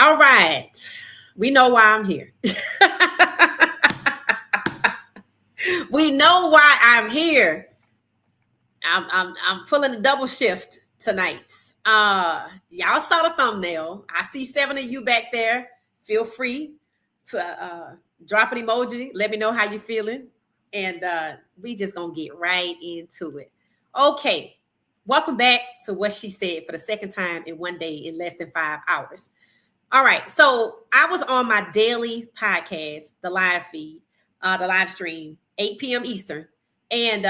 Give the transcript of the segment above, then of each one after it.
All right. We know why I'm here. We know why I'm here. I'm pulling a double shift tonight. Y'all saw the thumbnail. I see 7 of you back there. Feel free to drop an emoji. Let me know how you're feeling. And we just gonna get right into it. Okay. Welcome back to What She Said for the second time in one day in less than 5 hours. All right. So I was on my daily podcast, the live feed, the live stream, 8 p.m. Eastern. And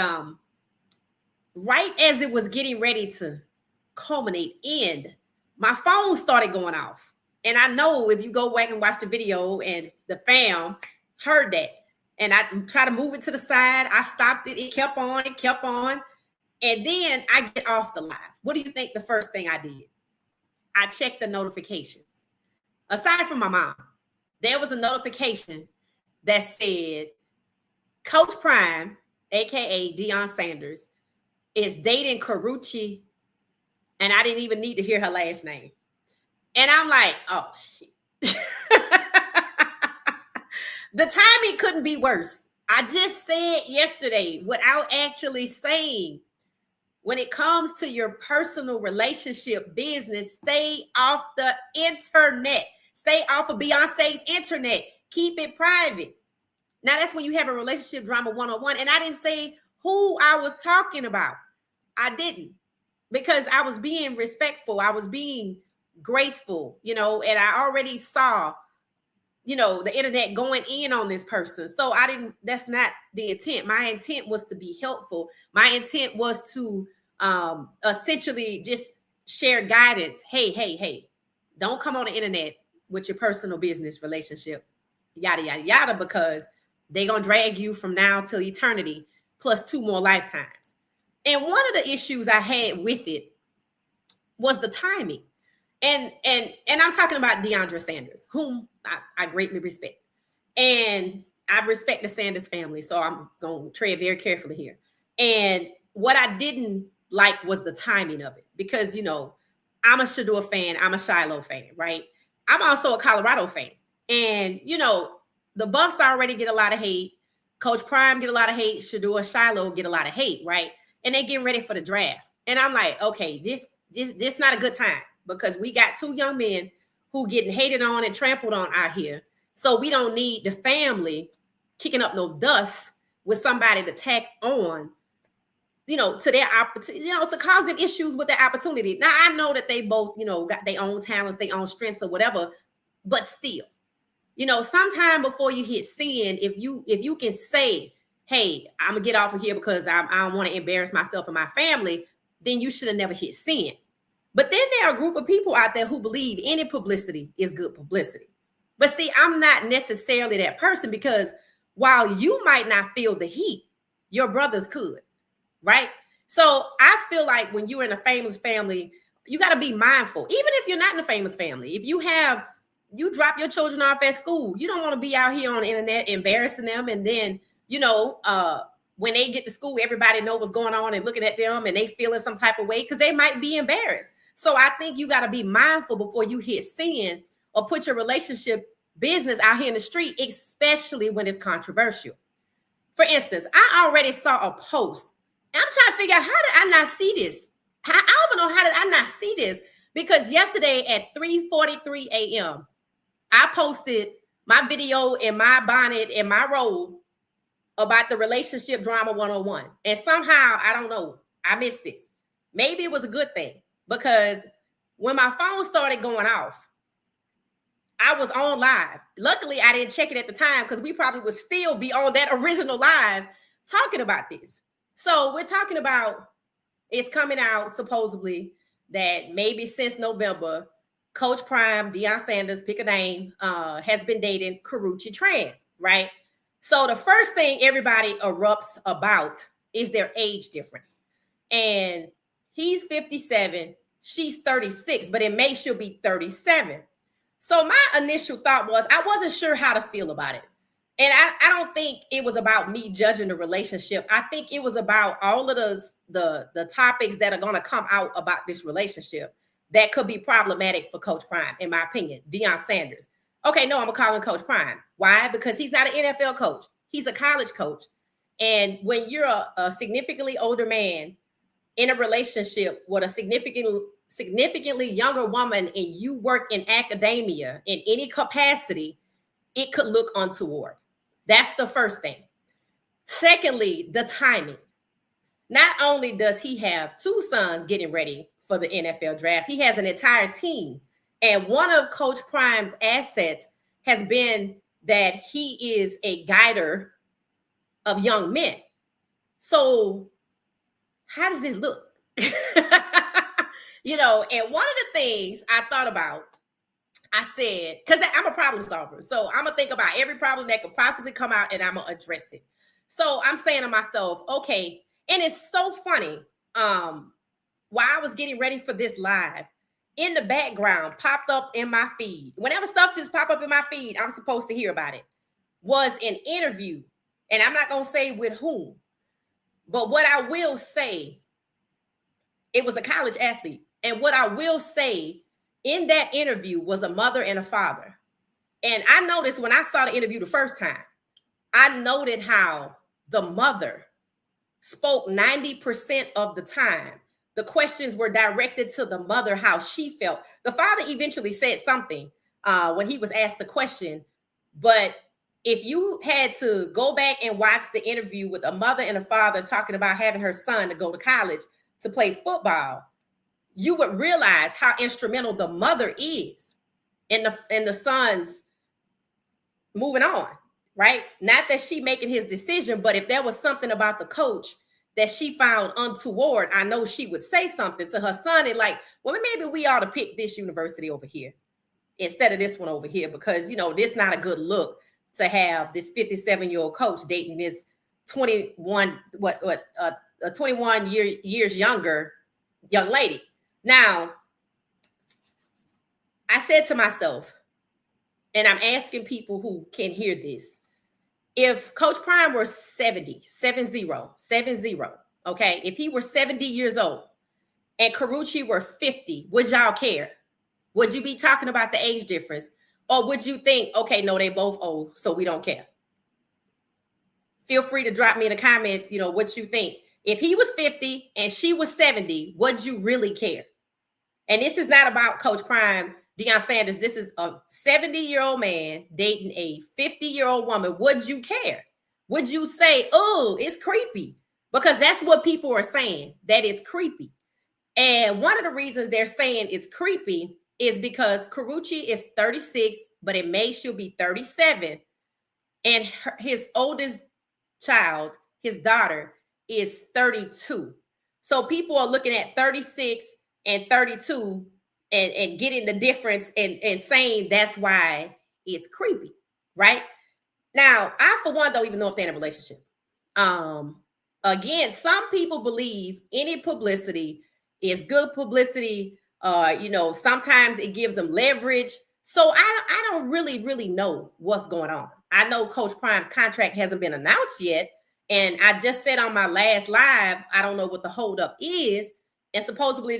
right as it was getting ready to culminate, end, my phone started going off. And I know if you go back and watch the video and the fam heard that. And I tried to move it to the side. I stopped it. It kept on. And then I get off the live. What do you think the first thing I did? I checked the notifications. Aside from my mom, there was a notification that said Coach Prime, aka Deion Sanders, is dating Karuchi, and I didn't even need to hear her last name. And I'm like, oh shit. The timing couldn't be worse. I just said yesterday without actually saying, when it comes to your personal relationship business, stay off the internet. Stay off of Beyonce's internet. Keep it private. Now, that's when you have a relationship drama 101. And I didn't say who I was talking about. I didn't. Because I was being respectful. I was being graceful, and I already saw, the internet going in on this person. So that's not the intent. My intent was to be helpful. My intent was to essentially just share guidance. Hey, don't come on the internet with your personal business relationship, yada, yada, yada, because they're going to drag you from now till eternity, plus 2 more lifetimes. And one of the issues I had with it was the timing. And I'm talking about Deandra Sanders, whom I greatly respect. And I respect the Sanders family, so I'm going to tread very carefully here. And what I didn't like was the timing of it, because, I'm a Shador fan. I'm a Shiloh fan, right? I'm also a Colorado fan. And, the Buffs already get a lot of hate. Coach Prime get a lot of hate. Shador, Shiloh get a lot of hate, right? And they getting ready for the draft. And I'm like, okay, this not a good time, because we got 2 young men who getting hated on and trampled on out here. So we don't need the family kicking up no dust with somebody to tack on, to their opportunity, to cause them issues with their opportunity. Now, I know that they both, got their own talents, their own strengths or whatever, but still, sometime before you hit sin, if you can say, hey, I'm gonna get off of here because I don't want to embarrass myself and my family, then you should have never hit sin. But then there are a group of people out there who believe any publicity is good publicity. But see, I'm not necessarily that person, because while you might not feel the heat, your brothers could, right? So I feel like when you're in a famous family, you got to be mindful. Even if you're not in a famous family, if you drop your children off at school, you don't want to be out here on the internet embarrassing them. And then, when they get to school, everybody know what's going on and looking at them and they feeling some type of way because they might be embarrassed. So I think you got to be mindful before you hit sin or put your relationship business out here in the street, especially when it's controversial. For instance, I already saw a post. And I'm trying to figure out, how did I not see this? I don't even know, how did I not see this? Because yesterday at 3:43 a.m., I posted my video in my bonnet and my robe about the relationship drama 101. And somehow, I don't know, I missed this. Maybe it was a good thing, because when my phone started going off, I was on live. Luckily, I didn't check it at the time, because we probably would still be on that original live talking about this. So we're talking about, it's coming out supposedly that maybe since November, Coach Prime, Deion Sanders, pick a name, has been dating Karuchi Tran, right? So the first thing everybody erupts about is their age difference. And he's 57, she's 36, but in May she'll be 37. So my initial thought was, I wasn't sure how to feel about it. And I don't think it was about me judging the relationship. I think it was about all of the topics that are going to come out about this relationship. that could be problematic for Coach Prime, in my opinion. Deion Sanders. Okay, no, I'm gonna call him Coach Prime. Why? Because he's not an NFL coach. He's a college coach. And when you're a significantly older man in a relationship with a significantly younger woman and you work in academia in any capacity, it could look untoward. That's the first thing. Secondly, the timing. Not only does he have two sons getting ready for the NFL draft, he has an entire team. And one of Coach Prime's assets has been that he is a guider of young men. So how does this look? You know, and one of the things I thought about, I said, because I'm a problem solver. So I'm going to think about every problem that could possibly come out and I'm going to address it. So I'm saying to myself, okay, and it's so funny. While I was getting ready for this live, in the background, popped up in my feed. Whenever stuff just pop up in my feed, I'm supposed to hear about it. Was an interview. And I'm not going to say with whom. But what I will say, it was a college athlete. And what I will say in that interview was a mother and a father. And I noticed when I saw the interview the first time, I noted how the mother spoke 90% of the time. The questions were directed to the mother, how she felt. The father eventually said something when he was asked the question. But if you had to go back and watch the interview with a mother and a father talking about having her son to go to college to play football, you would realize how instrumental the mother is in the son's moving on, right? Not that she making his decision, but if there was something about the coach that she found untoward, I know she would say something to her son and like, well, maybe we ought to pick this university over here instead of this one over here, because, you know, this not a good look to have this 57-year-old coach dating this 21 years younger young lady. Now, I said to myself, and I'm asking people who can hear this, if Coach Prime were 70, okay, if he were 70 years old and Carucci were 50, would y'all care? Would you be talking about the age difference? Or would you think, okay, no, they both old, so we don't care? Feel free to drop me in the comments, you know, what you think. If he was 50 and she was 70, would you really care? And this is not about Coach Prime, Deion Sanders. This is a 70-year-old man dating a 50-year-old woman. Would you care? Would you say, oh, it's creepy? Because that's what people are saying, that it's creepy. And one of the reasons they're saying it's creepy is because Carucci is 36, but in May she'll be 37. And his oldest child, his daughter, is 32. So people are looking at 36 and 32 and getting the difference and saying that's why it's creepy, right? Now, I, for one, don't even know if they're in a relationship. Again, some people believe any publicity is good publicity. You know, sometimes it gives them leverage. So I don't really know what's going on. I know Coach Prime's contract hasn't been announced yet. And I just said on my last live, I don't know what the holdup is. And supposedly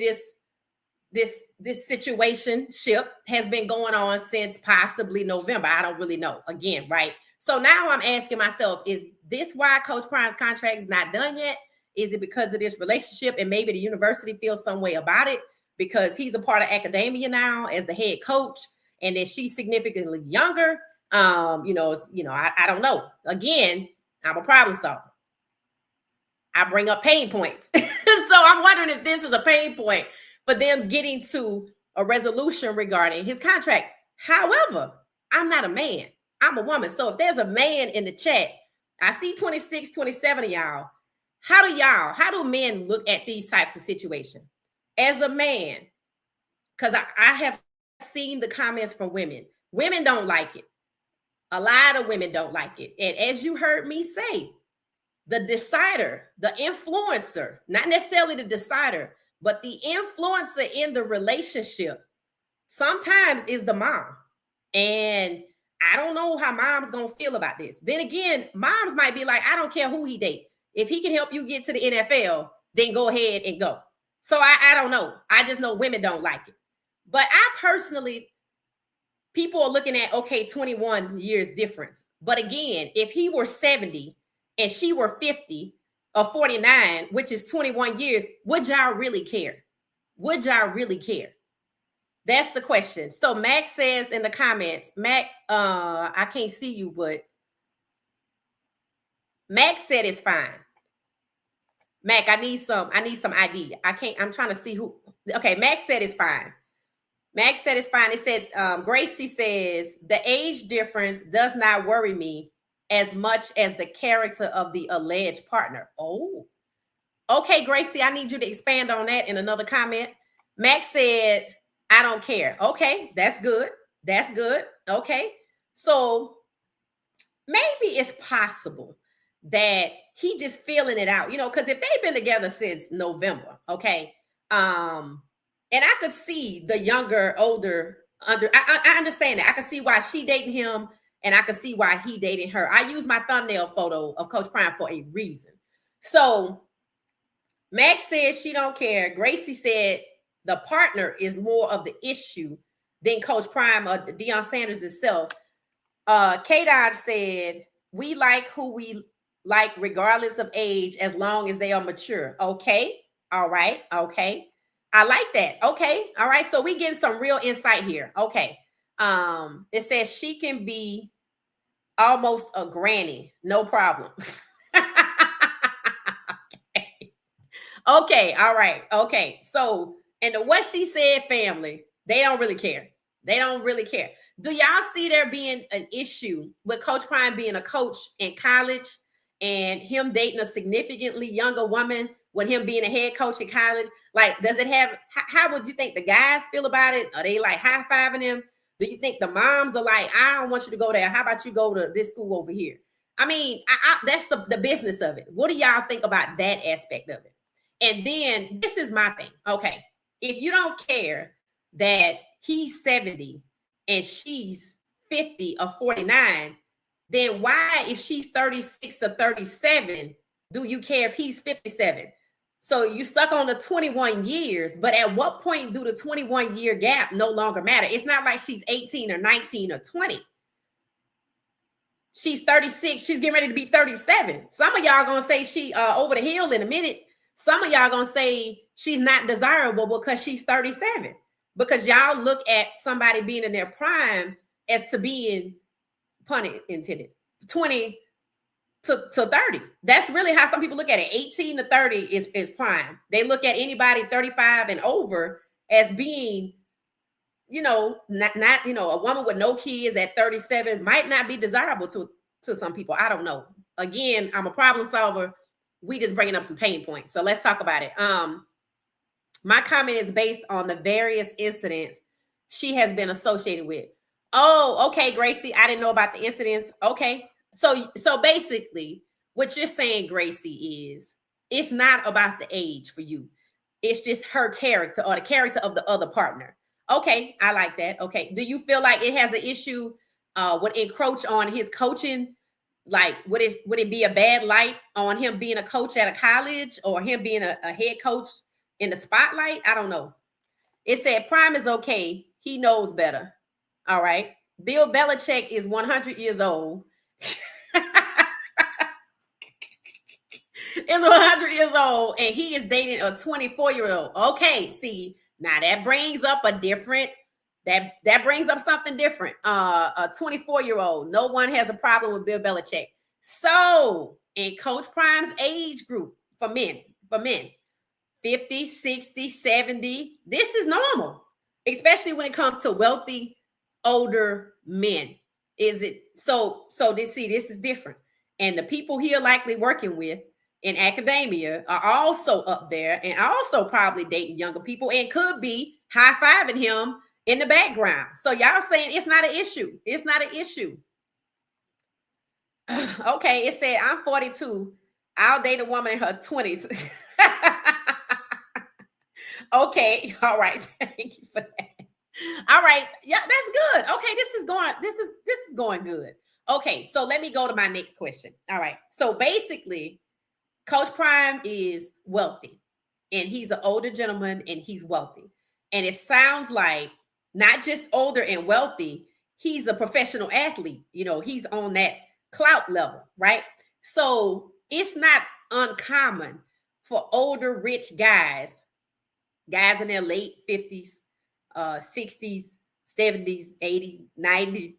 this situationship has been going on since possibly November. I don't really know. Again, right? So now I'm asking myself, is this why Coach Prime's contract is not done yet? Is it because of this relationship and maybe the university feels some way about it because he's a part of academia now as the head coach and that she's significantly younger? I don't know. Again, I'm a problem solver. I bring up pain points. So I'm wondering if this is a pain point for them getting to a resolution regarding his contract. However, I'm not a man. I'm a woman. So if there's a man in the chat, I see 26, 27 of y'all. How do men look at these types of situations? As a man, because I have seen the comments from women. Women don't like it. A lot of women don't like it. And as you heard me say, the decider, the influencer, not necessarily the decider, but the influencer in the relationship sometimes is the mom. And I don't know how mom's going to feel about this. Then again, moms might be like, I don't care who he date. If he can help you get to the NFL, then go ahead and go. So I don't know. I just know women don't like it. But I personally, people are looking at, okay, 21 years difference. But again, if he were 70 and she were 50 or 49, which is 21 years, would y'all really care? Would y'all really care? That's the question. So Max says in the comments, Mac, I can't see you, but Max said it's fine. Mac, I need some ID. I'm trying to see who. Okay, Max said it's fine. Max said it's fine. It said, Gracie says, the age difference does not worry me as much as the character of the alleged partner. Oh, okay, Gracie, I need you to expand on that in another comment. Max said, I don't care. Okay, that's good. That's good. Okay. So maybe it's possible that he just feeling it out, because if they've been together since November, okay, and I could see the younger, older, I understand that. I can see why she dating him, and I can see why he dating her. I use my thumbnail photo of Coach Prime for a reason. So Max said she don't care. Gracie said the partner is more of the issue than Coach Prime or Deion Sanders itself. K-Dodge said, we like who we like regardless of age as long as they are mature. Okay. All right. Okay. I like that. Okay. All right. So we getting some real insight here. Okay. It says she can be almost a granny. No problem. Okay. All right. Okay. So, and the what she said family, they don't really care. They don't really care. Do y'all see there being an issue with Coach Prime being a coach in college and him dating a significantly younger woman with him being a head coach in college? Like, does it have, how would you think the guys feel about it? Are they like high-fiving him? Do you think the moms are like, I don't want you to go there. How about you go to this school over here? I mean, that's the business of it. What do y'all think about that aspect of it? And then this is my thing. Okay. If you don't care that he's 70 and she's 50 or 49, then why, if she's 36 or 37, do you care if he's 57? So you stuck on the 21 years, but at what point do the 21-year gap no longer matter? It's not like she's 18 or 19 or 20. She's 36. She's getting ready to be 37. Some of y'all going to say she over the hill in a minute. Some of y'all going to say she's not desirable because she's 37. Because y'all look at somebody being in their prime as to being, pun intended, 20 to 30. That's really how some people look at it. 18 to 30 is prime. They look at anybody 35 and over as being, not a woman with no kids at 37 might not be desirable to some people. I don't know. Again, I'm a problem solver. We just bringing up some pain points. So let's talk about it. My comment is based on the various incidents she has been associated with. Oh, okay, Gracie. I didn't know about the incidents. Okay. So basically, what you're saying, Gracie, is it's not about the age for you. It's just her character or the character of the other partner. Okay, I like that. Okay. Do you feel like it has an issue would encroach on his coaching? Like, would it be a bad light on him being a coach at a college or him being a head coach in the spotlight? I don't know. It said Prime is okay. He knows better. All right. Bill Belichick is 100 years old. Is 100 years old and he is dating a 24-year-old. Okay, see, now that brings up a different, that brings up something different. A 24-year-old. No one has a problem with Bill Belichick. So in Coach Prime's age group for men, 50, 60, 70, this is normal, especially when it comes to wealthy, older men. Is it so this is different. And the people he are likely working with in academia are also up there and also probably dating younger people and could be high-fiving him in the background. So y'all saying it's not an issue. It's not an issue. Okay, it said, I'm 42. I'll date a woman in her 20s. Okay, all right. Thank you for that. All right. Yeah, that's good. Okay, this is going good. Okay, so let me go to my next question. All right. So basically, Coach Prime is wealthy. and he's an older gentleman and he's wealthy. And it sounds like not just older and wealthy, he's a professional athlete. He's on that clout level, right? So it's not uncommon for older, rich guys in their late 50s, 60s, 70s, 80s, 90s,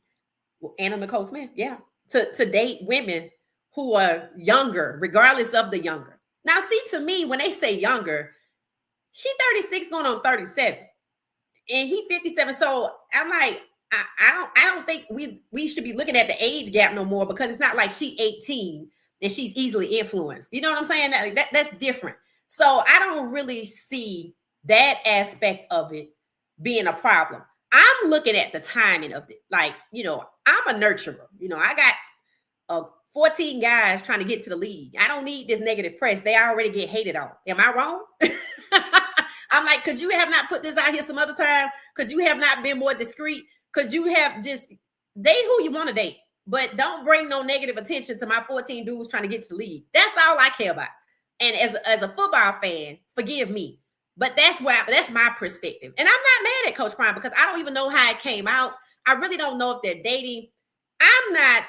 Anna Nicole Smith, yeah, to date women who are younger, regardless of the younger. Now, see, to me, when they say younger, she 36 going on 37, and he 57. So I'm like, I don't think we should be looking at the age gap no more, because it's not like she 18 and she's easily influenced. You know what I'm saying? That's different. So I don't really see that aspect of it being a problem. I'm looking at the timing of it. Like, I'm a nurturer. I got 14 guys trying to get to the league. I don't need this negative press. They already get hated on. Am I wrong? I'm like, could you have not put this out here some other time? Could you have not been more discreet? Could you have just date who you want to date, but don't bring no negative attention to my 14 dudes trying to get to the league. That's all I care about. And as a football fan, forgive me, but that's my perspective. And I'm not mad at Coach Prime, because I don't even know how it came out. I really don't know if they're dating. I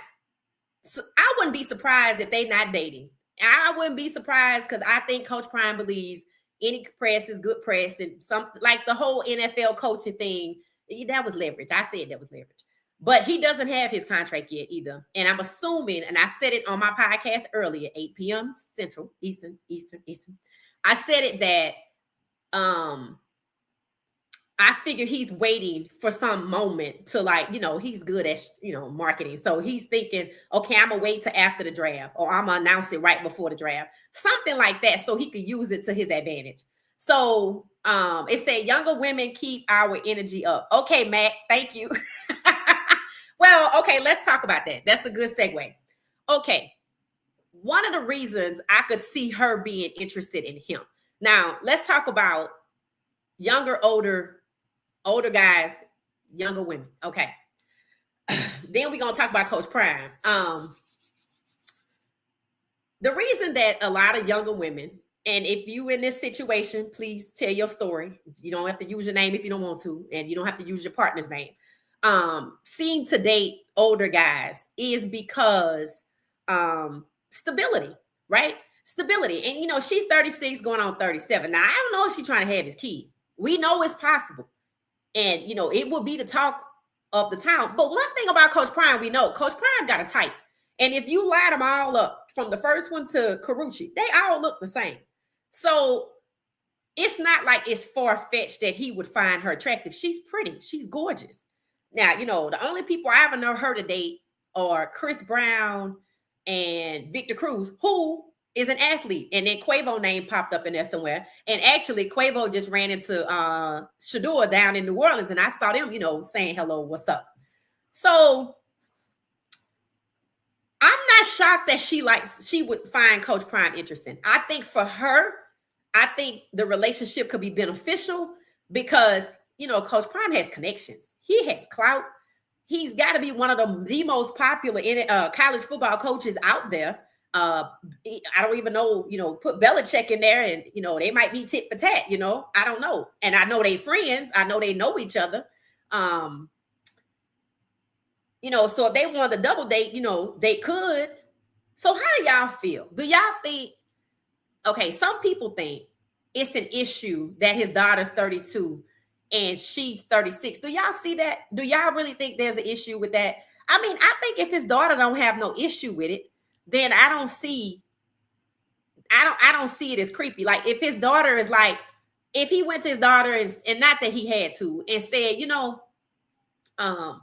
wouldn't be surprised if they're not dating. I wouldn't be surprised, because I think Coach Prime believes any press is good press, and something like the whole NFL coaching thing, that was leverage. I said that was leverage. But he doesn't have his contract yet either. And I'm assuming, and I said it on my podcast earlier, 8 p.m. Central, Eastern. I said it that I figure he's waiting for some moment to, like, he's good at, marketing. So he's thinking, okay, I'm going to wait till after the draft, or I'm going to announce it right before the draft. Something like that, so he could use it to his advantage. So it said younger women keep our energy up. Okay, Matt, thank you. Well, okay, let's talk about that. That's a good segue. Okay. One of the reasons I could see her being interested in him. Now, let's talk about younger, older guys, younger women. Okay. Then we're going to talk about Coach Prime. The reason that a lot of younger women, and if you in this situation, please tell your story. You don't have to use your name if you don't want to, and you don't have to use your partner's name. Seem to date older guys is because stability, right? Stability. And, she's 36 going on 37. Now, I don't know if she's trying to have his kid. We know it's possible. And, it will be the talk of the town. But one thing about Coach Prime, we know Coach Prime got a type. And if you line them all up from the first one to Carucci, they all look the same. So it's not like it's far-fetched that he would find her attractive. She's pretty. She's gorgeous. Now, the only people I ever know her to date are Chris Brown and Victor Cruz, who is an athlete. And then Quavo name popped up in there somewhere. And actually, Quavo just ran into Shador down in New Orleans, and I saw them, saying hello, what's up. So I'm not shocked that she would find Coach Prime interesting. I think for her, the relationship could be beneficial because, Coach Prime has connections. He has clout. He's got to be one of the most popular college football coaches out there. I don't even know, put Belichick in there and, they might be tit for tat, I don't know. And I know they friends. I know they know each other. So if they wanted to double date, they could. So how do y'all feel? Do y'all think, okay, some people think it's an issue that his daughter's 32 and she's 36. Do y'all see that? Do y'all really think there's an issue with that? I mean, I think if his daughter don't have no issue with it, then I don't see it as creepy. Like if his daughter is like, if he went to his daughter and not that he had to, and said, I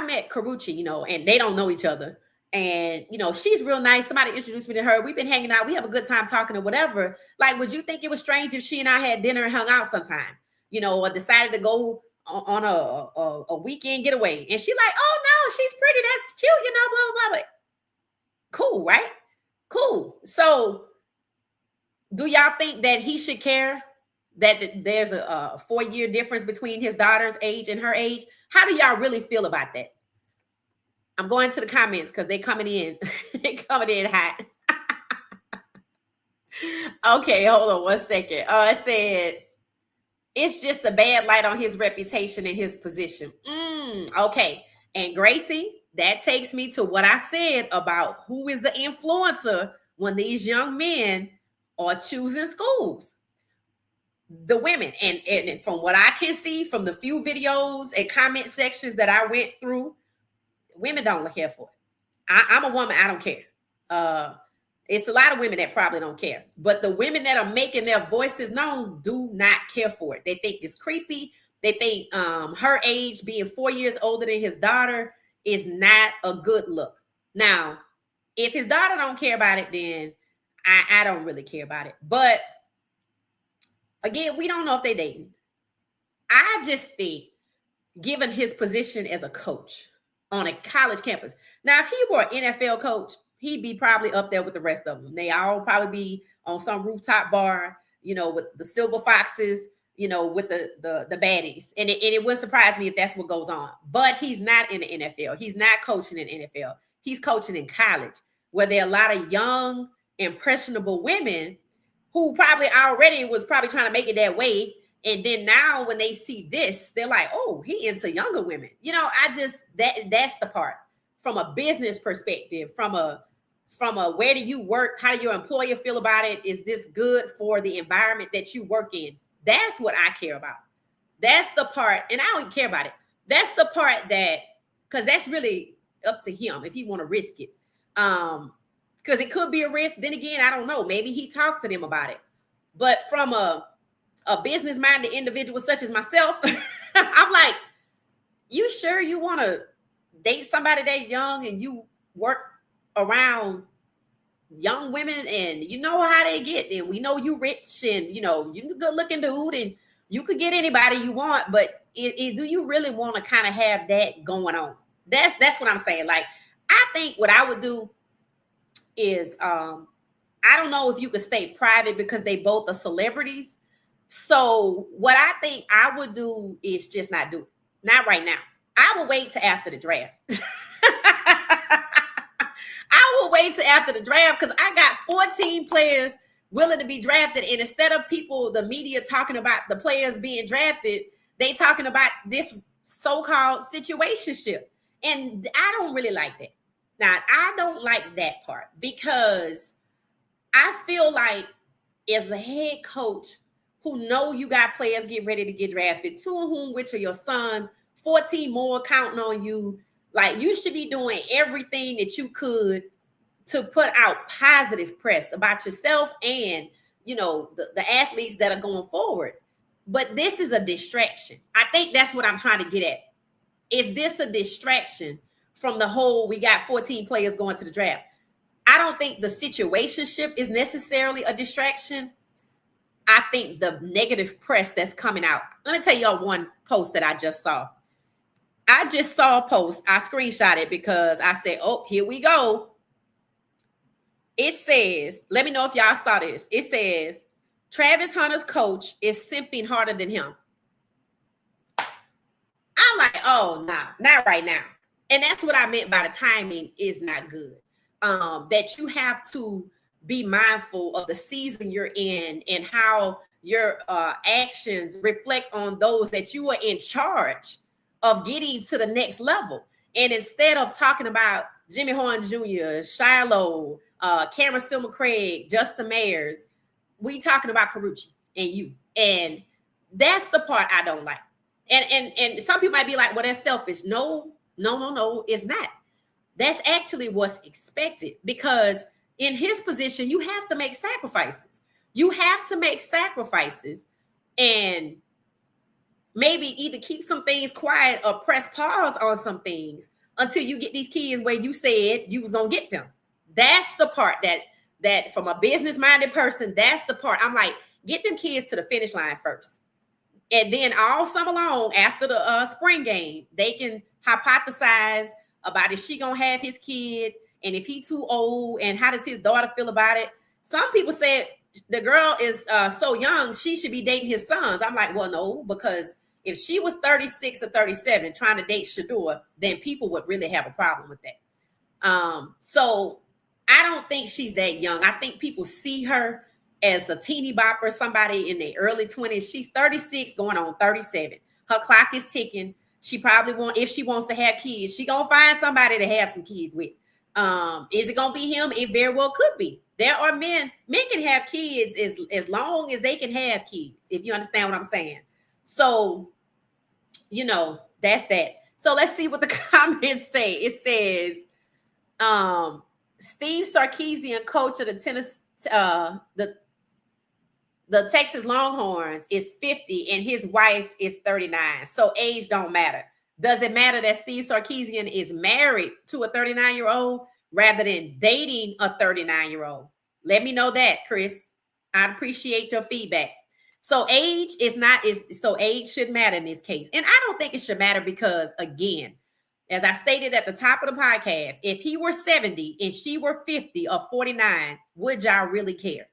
met Carucci, and they don't know each other. And, she's real nice. Somebody introduced me to her. We've been hanging out. We have a good time talking or whatever. Like, would you think it was strange if she and I had dinner and hung out sometime, or decided to go on a weekend getaway? And she like, oh no, she's pretty. That's cute, blah, blah, blah. But cool, right? Cool. So do y'all think that he should care that there's a 4-year difference between his daughter's age and her age? How do y'all really feel about that? I'm going to the comments because they coming in. They coming in hot. Okay, hold on 1 second. It said it's just a bad light on his reputation and his position. Okay. And Gracie, that takes me to what I said about who is the influencer when these young men are choosing schools. The women. And from what I can see from the few videos and comment sections that I went through, women don't care for it. I'm a woman, I don't care. It's a lot of women that probably don't care, but the women that are making their voices known do not care for it. They think it's creepy. They think her age, being 4 years older than his daughter, is not a good look. Now, if his daughter don't care about it, then I don't really care about it. But again, we don't know if they're dating. I just think, given his position as a coach on a college campus. Now, if he were an NFL coach, he'd be probably up there with the rest of them. They all probably be on some rooftop bar, with the silver foxes, with the baddies. And it would surprise me if that's what goes on. But he's not in the NFL. He's not coaching in the NFL. He's coaching in college, where there are a lot of young, impressionable women who probably already was probably trying to make it that way. And then now when they see this, they're like, oh, he into younger women. That's the part. From a business perspective, from a where do you work? How do your employer feel about it? Is this good for the environment that you work in? That's what I care about. That's the part, and I don't even care about it. That's the part because that's really up to him if he want to risk it. Because it could be a risk. Then again, I don't know. Maybe he talked to them about it. But from a business-minded individual such as myself, I'm like, you sure you want to date somebody that young and you work around young women and you know how they get, and we know you rich and you a good looking dude and you could get anybody you want, but do you really want to kind of have that going on? That's what I'm saying. Like, I think what I would do is I don't know if you could stay private because they both are celebrities. So what I think I would do is just not do it. Not right now. I will wait till after the draft. I will wait till after the draft because I got 14 players willing to be drafted. And instead of the media talking about the players being drafted, they talking about this so-called situationship. And I don't really like that. Now, I don't like that part because I feel like as a head coach who know you got players get ready to get drafted, 2 of whom which are your sons, 14 more counting on you. Like, you should be doing everything that you could to put out positive press about yourself and, the athletes that are going forward. But this is a distraction. I think that's what I'm trying to get at. Is this a distraction from the whole, we got 14 players going to the draft? I don't think the situationship is necessarily a distraction. I think the negative press that's coming out. Let me tell y'all one post that I just saw. I just saw a post. I screenshot it because I said, oh, here we go. It says, let me know if y'all saw this. It says, Travis Hunter's coach is simping harder than him. I'm like, oh, nah, not right now. And that's what I meant by the timing is not good. That you have to be mindful of the season you're in and how your actions reflect on those that you are in charge of getting to the next level. And instead of talking about Jimmy Horn Jr., Shiloh, Cameron Stillman Craig, Justin Mayers, we talking about Carucci and you. And that's the part I don't like. And some people might be like, well, that's selfish. No, it's not. That's actually what's expected because in his position, you have to make sacrifices. You have to make sacrifices and maybe either keep some things quiet or press pause on some things until you get these kids where you said you was going to get them. That's the part that from a business-minded person, that's the part. I'm like, get them kids to the finish line first. And then all summer long after the spring game, they can hypothesize about if she going to have his kid and if he too old and how does his daughter feel about it. Some people said the girl is so young, she should be dating his sons. I'm like, well, no, because if she was 36 or 37 trying to date Shador, then people would really have a problem with that. So I don't think she's that young. I think people see her as a teeny bopper, somebody in their early 20s. She's 36 going on 37. Her clock is ticking. She probably won't, if she wants to have kids, she gonna find somebody to have some kids with. Is it gonna be him? It very well could be. There are men can have kids as long as they can have kids, if you understand what I'm saying. So, that's that. So let's see what the comments say. It says, Steve Sarkisian, coach of the Texas Longhorns, is 50 and his wife is 39. So age don't matter. Does it matter that Steve Sarkisian is married to a 39-year-old rather than dating a 39-year-old? Let me know that, Chris. I appreciate your feedback. So age should matter in this case. And I don't think it should matter because, again, as I stated at the top of the podcast, if he were 70 and she were 50 or 49, would y'all really care?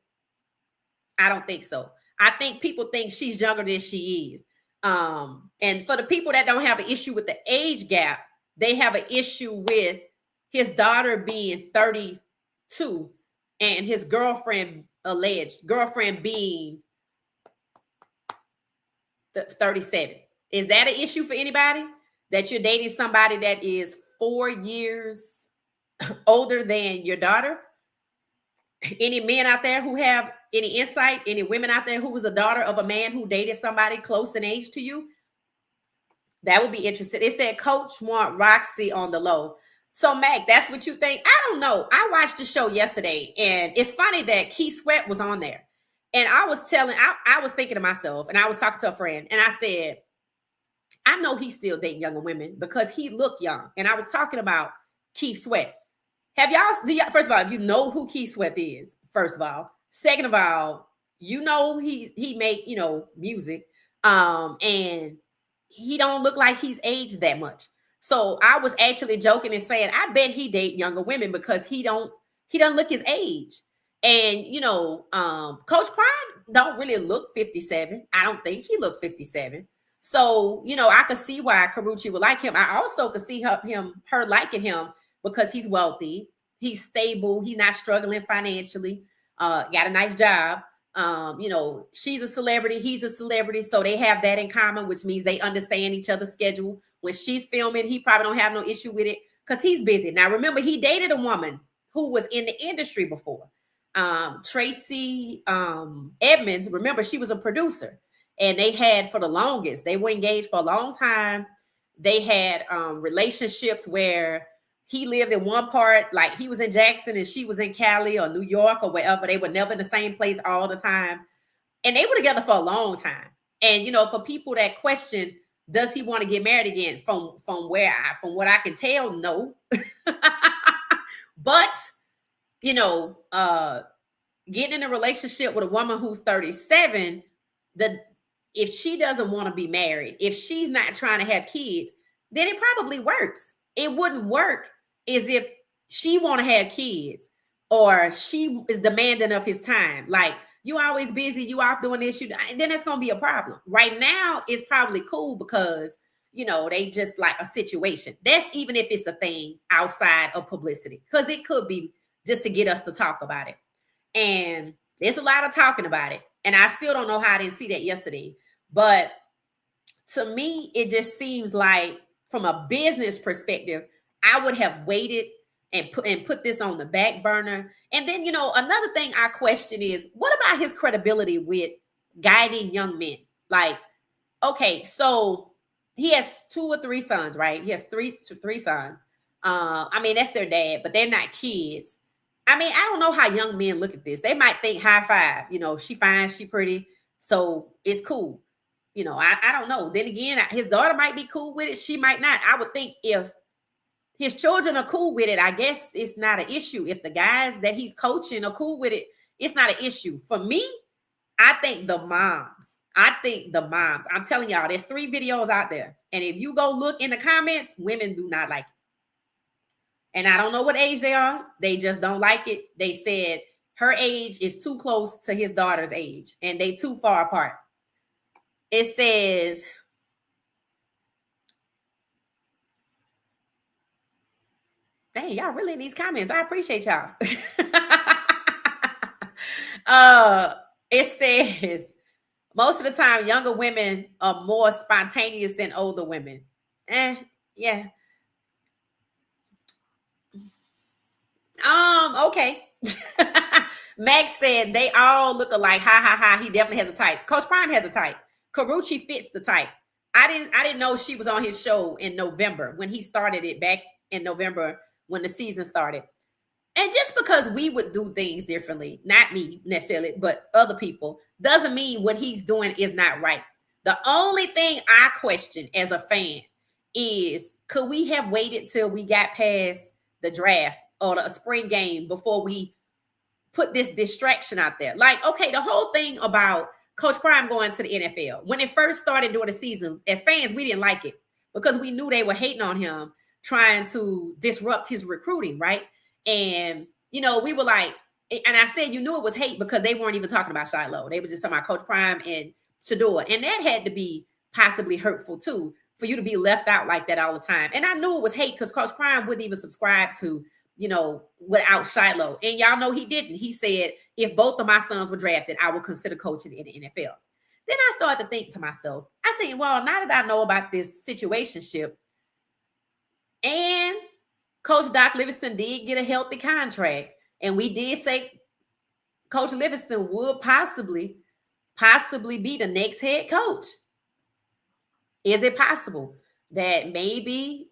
I don't think so. I think people think she's younger than she is. And for the people that don't have an issue with the age gap, they have an issue with his daughter being 32 and his alleged girlfriend being 37. Is that an issue for anybody? That you're dating somebody that is 4 years older than your daughter? Any men out there who have any insight? Any women out there who was the daughter of a man who dated somebody close in age to you? That would be interesting. It said Coach want Roxy on the low. So Mac, that's what you think? I don't know. I watched the show yesterday, and it's funny that Keith Sweat was on there. And I was thinking to myself, and I was talking to a friend, and I said, I know he's still dating younger women because he looked young. And I was talking about Keith Sweat. First of all, if you know who Keith Sweat is, first of all. Second of all, he make, music. And he don't look like he's aged that much. So I was actually joking and saying, I bet he date younger women because he don't look his age. And, Coach Prime don't really look 57. I don't think he looked 57. So, I could see why Karuchi would like him. I also could see her liking him because he's wealthy, he's stable, he's not struggling financially, got a nice job. She's a celebrity, he's a celebrity, so they have that in common, which means they understand each other's schedule. When she's filming, he probably don't have no issue with it because he's busy. Now, remember, he dated a woman who was in the industry before. Tracy Edmonds, remember, she was a producer. And they had, for the longest, they were engaged for a long time. They had relationships where he lived in one part, like he was in Jackson and she was in Cali or New York or wherever. They were never in the same place all the time. And they were together for a long time. And, for people that question, does he want to get married again? From what I can tell, no. But, getting in a relationship with a woman who's 37, if she doesn't want to be married, if she's not trying to have kids, then it probably works. It wouldn't work as if she want to have kids or she is demanding of his time. Like, you always busy, you off doing this, then it's going to be a problem. Right now, it's probably cool because, they just like a situation. That's even if it's a thing outside of publicity, because it could be just to get us to talk about it. And there's a lot of talking about it. And I still don't know how I didn't see that yesterday. But to me, it just seems like from a business perspective, I would have waited and put this on the back burner. And then, another thing I question is, what about his credibility with guiding young men? Like, okay, so he has 2 or 3 sons, right? He has three sons. That's their dad, but they're not kids. I don't know how young men look at this. They might think high five, she fine, she pretty, so it's cool. I don't know. Then again, his daughter might be cool with it. She might not. I would think if his children are cool with it, I guess it's not an issue. If the guys that he's coaching are cool with it, it's not an issue. For me, I think the moms. I'm telling y'all, there's 3 videos out there. And if you go look in the comments, women do not like it. And I don't know what age they are. They just don't like it. They said her age is too close to his daughter's age and they too far apart. It says, dang, y'all really in these comments. I appreciate y'all. It says most of the time younger women are more spontaneous than older women. Yeah. Okay. Max said they all look alike. Ha ha ha. He definitely has a type. Coach Prime has a type. Karuchi fits the type. I didn't know she was on his show in November when he started it back in November when the season started. And just because we would do things differently, not me necessarily, but other people, doesn't mean what he's doing is not right. The only thing I question as a fan is, could we have waited till we got past the draft or the spring game before we put this distraction out there? Like, okay, the whole thing about Coach Prime going to the NFL, when it first started during the season, as fans, we didn't like it because we knew they were hating on him, trying to disrupt his recruiting, right? And, we were like, and I said, you knew it was hate because they weren't even talking about Shiloh. They were just talking about Coach Prime and Shador. And that had to be possibly hurtful too, for you to be left out like that all the time. And I knew it was hate because Coach Prime wouldn't even subscribe to, without Shiloh. And y'all know he didn't. He said, if both of my sons were drafted, I would consider coaching in the NFL. Then I started to think to myself, I said, well, now that I know about this situationship, and Coach Doc Livingston did get a healthy contract, and we did say Coach Livingston would possibly be the next head coach. Is it possible that maybe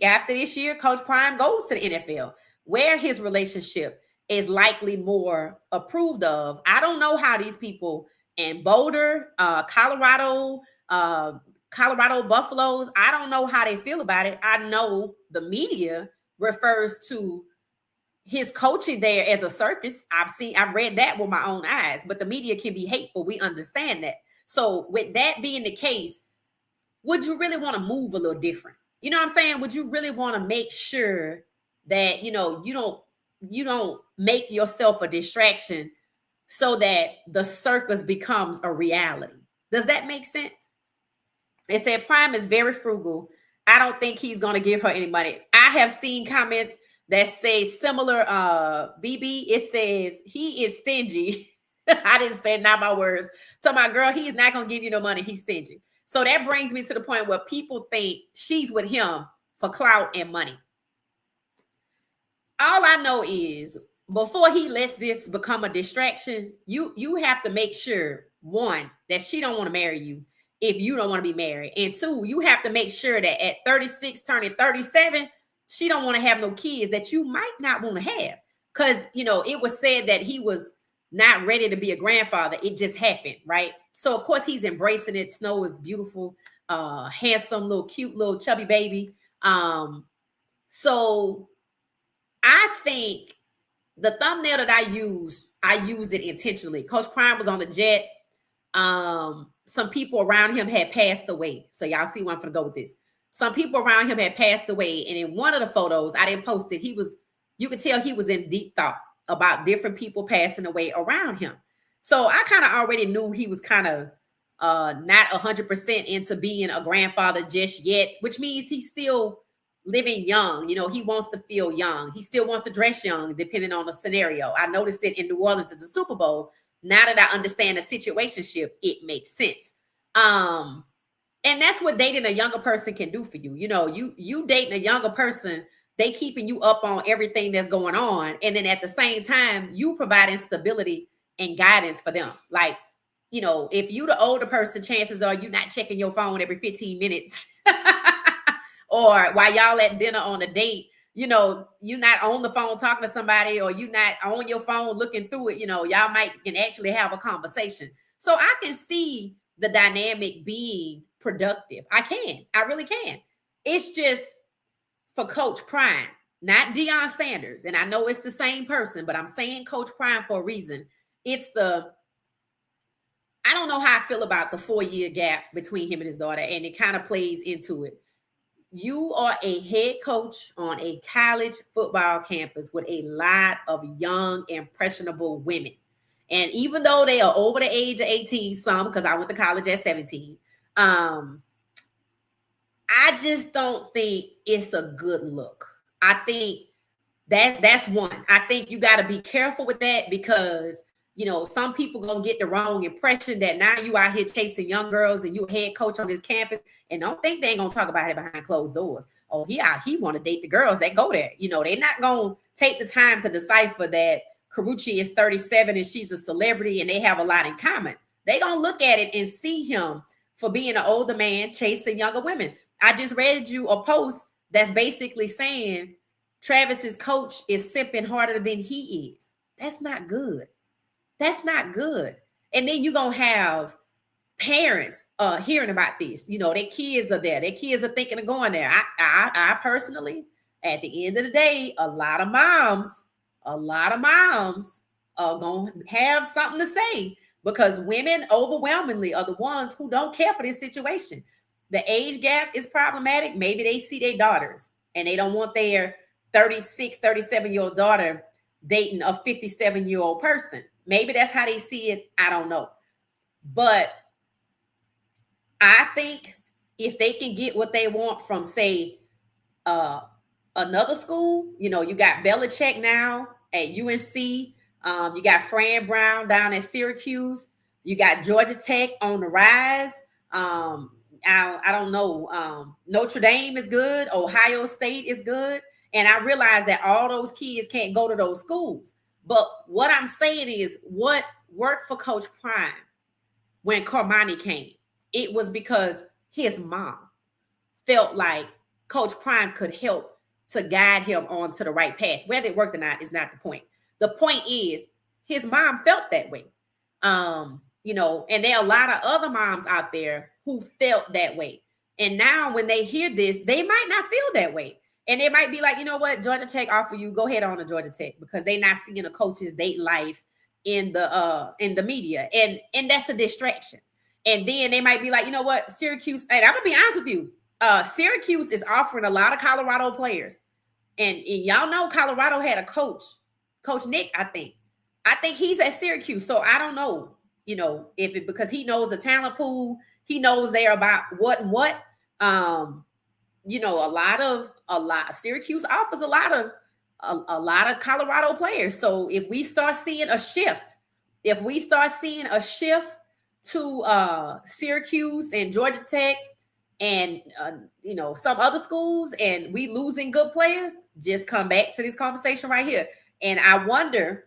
after this year, Coach Prime goes to the NFL, where his relationship is likely more approved of? I don't know how these people in Boulder, Colorado Buffaloes, I don't know how they feel about it. I know the media refers to his coaching there as a circus. I've read that with my own eyes, but the media can be hateful. We understand that. So with that being the case, would you really want to move a little different? You know what I'm saying? Would you really want to make sure that, you don't make yourself a distraction so that the circus becomes a reality? Does that make sense? It said Prime is very frugal. I don't think he's going to give her any money. I have seen comments that say similar. BB, it says he is stingy. I didn't say, not my words. So my girl, he is not going to give you no money. He's stingy. So that brings me to the point where people think she's with him for clout and money. All I know is before he lets this become a distraction, you have to make sure, one, that she don't want to marry you if you don't want to be married. And two, you have to make sure that at 36, turning 37, she don't want to have no kids that you might not want to have. Because, it was said that he was not ready to be a grandfather. It just happened, right? So, of course, he's embracing it. Snow is beautiful, handsome, little cute, little chubby baby. So I think the thumbnail that I used it intentionally. Coach Prime was on the jet. Some people around him had passed away. So y'all see where I'm going to go with this. Some people around him had passed away. And in one of the photos, I didn't post it. You could tell he was in deep thought about different people passing away around him. So I kind of already knew he was kind of not 100% into being a grandfather just yet, which means he's still living young. He wants to feel young. He still wants to dress young, depending on the scenario. I noticed it in New Orleans at the Super Bowl. Now that I understand the situationship, it makes sense. And that's what dating a younger person can do for you. You dating a younger person, they keeping you up on everything that's going on. And then at the same time, you providing stability and guidance for them. Like, if you the older person, chances are you're not checking your phone every 15 minutes. Or while y'all at dinner on a date, you're not on the phone talking to somebody, or you're not on your phone looking through it. Y'all can actually have a conversation. So I can see the dynamic being productive. I really can. It's just for Coach Prime, not Deion Sanders. And I know it's the same person, but I'm saying Coach Prime for a reason. I don't know how I feel about the 4-year gap between him and his daughter, and it kind of plays into it. You are a head coach on a college football campus with a lot of young, impressionable women. And even though they are over the age of 18, some, because I went to college at 17, I just don't think it's a good look. I think that's one. I think you got to be careful with that, because some people gonna get the wrong impression that now you out here chasing young girls and you a head coach on this campus, and don't think they ain't gonna talk about it behind closed doors. Oh, he want to date the girls that go there. They're not gonna take the time to decipher that Karuchi is 37 and she's a celebrity and they have a lot in common. They gonna look at it and see him for being an older man chasing younger women. I just read you a post that's basically saying Travis's coach is simping harder than he is. That's not good. That's not good. And then you're going to have parents hearing about this. Their kids are there. Their kids are thinking of going there. I personally, at the end of the day, a lot of moms are going to have something to say, because women overwhelmingly are the ones who don't care for this situation. The age gap is problematic. Maybe they see their daughters and they don't want their 36, 37-year-old daughter dating a 57-year-old person. Maybe that's how they see it. I don't know. But I think if they can get what they want from, say, another school, you got Belichick now at UNC. You got Fran Brown down at Syracuse. You got Georgia Tech on the rise. I don't know. Notre Dame is good. Ohio State is good. And I realize that all those kids can't go to those schools. But what I'm saying is, what worked for Coach Prime when Cormani came, it was because his mom felt like Coach Prime could help to guide him onto the right path. Whether it worked or not is not the point. The point is his mom felt that way. And there are a lot of other moms out there who felt that way. And now when they hear this, they might not feel that way. And they might be like, you know what, Georgia Tech offer you, go ahead on to Georgia Tech, because they're not seeing a coach's date life in the media. And that's a distraction. And then they might be like, you know what, Syracuse, and I'm gonna be honest with you, Syracuse is offering a lot of Colorado players. And y'all know Colorado had a coach, Coach Nick, I think he's at Syracuse. So I don't know, if it, because he knows the talent pool, he knows they're about what. A lot Syracuse offers a lot of Colorado players. So if we start seeing a shift to Syracuse and Georgia Tech and some other schools, and we losing good players, just come back to this conversation right here. And I wonder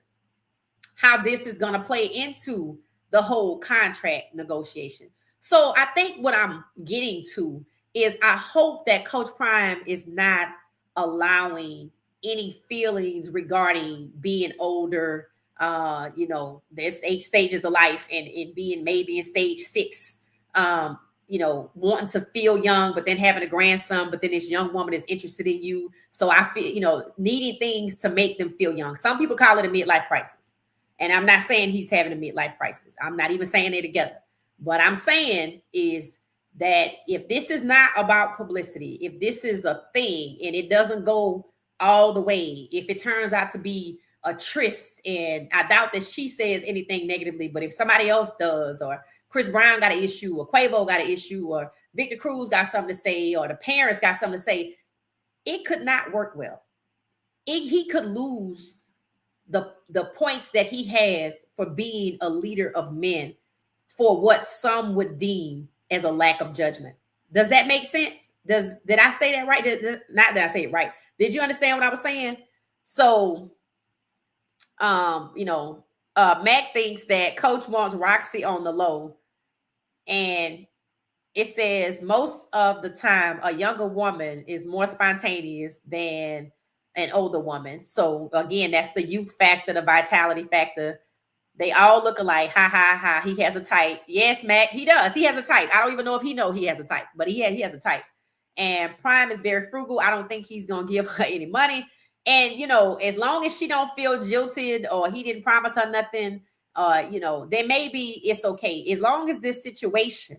how this is going to play into the whole contract negotiation. So I think what I'm getting to is, I hope that Coach Prime is not allowing any feelings regarding being older. There's 8 stages of life, and being maybe in stage 6, wanting to feel young, but then having a grandson, but then this young woman is interested in you. So I feel, needing things to make them feel young. Some people call it a midlife crisis. And I'm not saying he's having a midlife crisis. I'm not even saying they're together. What I'm saying is that if this is not about publicity, if this is a thing and it doesn't go all the way, if it turns out to be a tryst, and I doubt that she says anything negatively, but if somebody else does, or Chris Brown got an issue, or Quavo got an issue, or Victor Cruz got something to say, or the parents got something to say, it could not work well. He could lose the points that he has for being a leader of men for what some would deem as a lack of judgment. Does that make sense? Did I say that right? Not that I say it right. Did you understand what I was saying? So, Mac thinks that Coach wants Roxy on the low, and it says most of the time a younger woman is more spontaneous than an older woman. So again, that's the youth factor, the vitality factor. They all look alike. Ha, ha, ha. He has a type. Yes, Mac, he does. He has a type. I don't even know if he knows he has a type, but he has a type. And Prime is very frugal. I don't think he's going to give her any money. And, as long as she don't feel jilted, or he didn't promise her nothing, then maybe it's okay. As long as this situation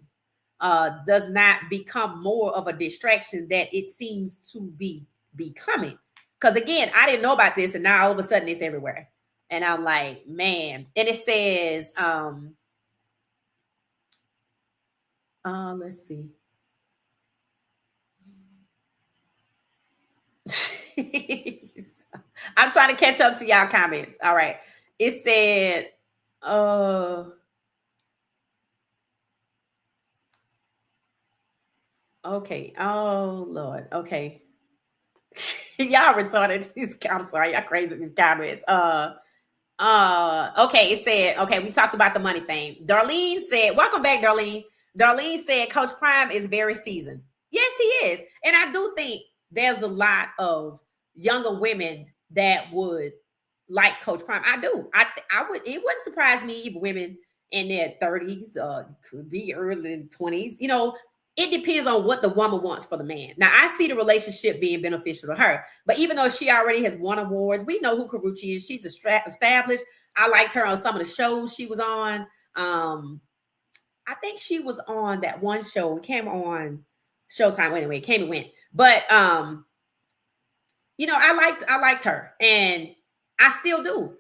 does not become more of a distraction that it seems to be becoming. Because, again, I didn't know about this, and now all of a sudden it's everywhere. And I'm like, man. And it says, let's see. I'm trying to catch up to y'all comments. All right. It said, Uh, okay. Oh Lord. Okay. Y'all retarded. I'm sorry. Y'all crazy. These comments. Okay. It said. Okay. We talked about the money thing. Darlene said, "Welcome back, Darlene." Darlene said, "Coach Prime is very seasoned." Yes, he is, and I do think there's a lot of younger women that would like Coach Prime. I do. I would. It wouldn't surprise me if women in their 30s, could be early 20s. It depends on what the woman wants for the man. Now, I see the relationship being beneficial to her, but even though she already has won awards, we know who Karuchi is. She's established. I liked her on some of the shows she was on. I think she was on that one show. It came on Showtime. Anyway, it came and went. But I liked her, and I still do.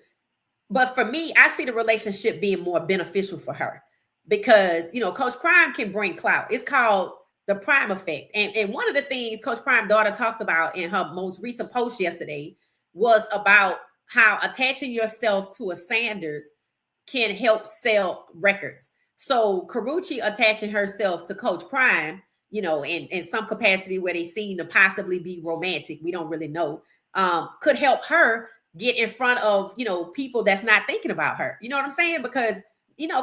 But for me, I see the relationship being more beneficial for her because, Coach Prime can bring clout. It's called the Prime effect. And one of the things Coach Prime's daughter talked about in her most recent post yesterday was about how attaching yourself to a Sanders can help sell records. So Karuchi attaching herself to Coach Prime, in some capacity where they seem to possibly be romantic, we don't really know, could help her get in front of, people that's not thinking about her. You know what I'm saying? Because,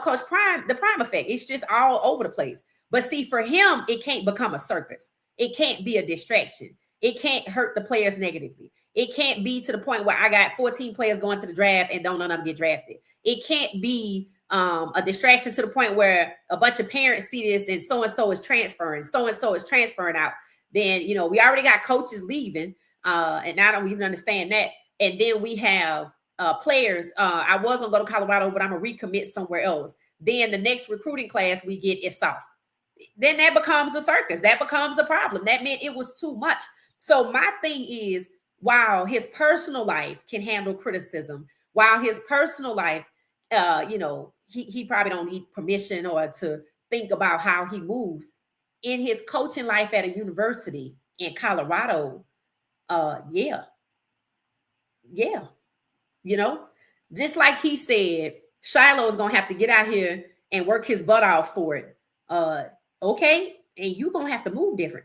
Coach Prime, the Prime effect, it's just all over the place. But see, for him, it can't become a circus. It can't be a distraction. It can't hurt the players negatively. It can't be to the point where I got 14 players going to the draft and don't none of them get drafted. It can't be a distraction to the point where a bunch of parents see this and so is transferring, so-and-so is transferring out. Then, we already got coaches leaving, and I don't even understand that. And then we have players. I was going to go to Colorado, but I'm going to recommit somewhere else. Then the next recruiting class we get is soft. Then that becomes a circus. That becomes a problem. That meant it was too much. So my thing is, while his personal life can handle criticism, while his personal life, he probably don't need permission or to think about how he moves. In his coaching life at a university in Colorado, yeah. Just like he said, Shiloh's gonna have to get out here and work his butt off for it. Okay, and you're gonna have to move different.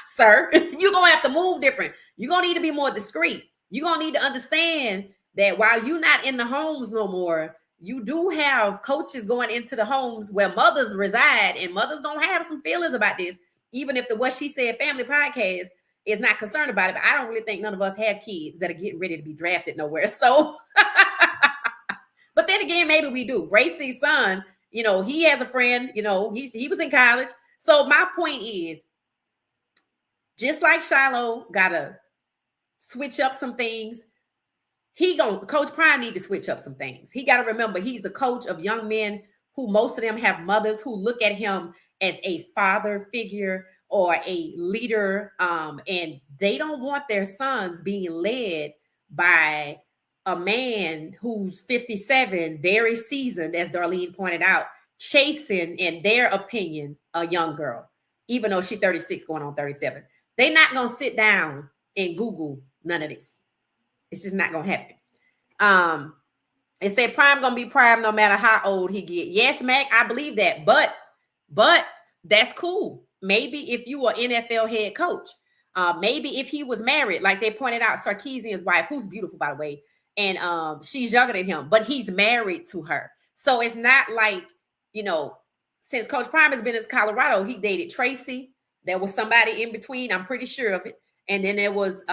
Sir, you're gonna have to move different. You're gonna need to be more discreet. You're gonna need to understand that while you're not in the homes no more, you do have coaches going into the homes where mothers reside, and mothers don't have some feelings about this, even if the What She Said family podcast is not concerned about it. But I don't really think none of us have kids that are getting ready to be drafted nowhere. So, but then again, maybe we do. Gracie's son, he has a friend, he was in college. So my point is, just like Shiloh gotta switch up some things, Coach Prime need to switch up some things. He got to remember he's a coach of young men who most of them have mothers who look at him as a father figure or a leader, and they don't want their sons being led by a man who's 57, very seasoned, as Darlene pointed out, chasing, in their opinion, a young girl, even though she's 36 going on 37. They're not going to sit down and Google none of this. It's just not going to happen. It said Prime going to be Prime no matter how old he get. Yes, Mac, I believe that. But that's cool. Maybe if you were NFL head coach, maybe if he was married, like they pointed out, Sarkeesian's wife, who's beautiful, by the way, and she's younger than him, but he's married to her. So it's not like, since Coach Prime has been in Colorado, he dated Tracy. There was somebody in between, I'm pretty sure of it. And then there was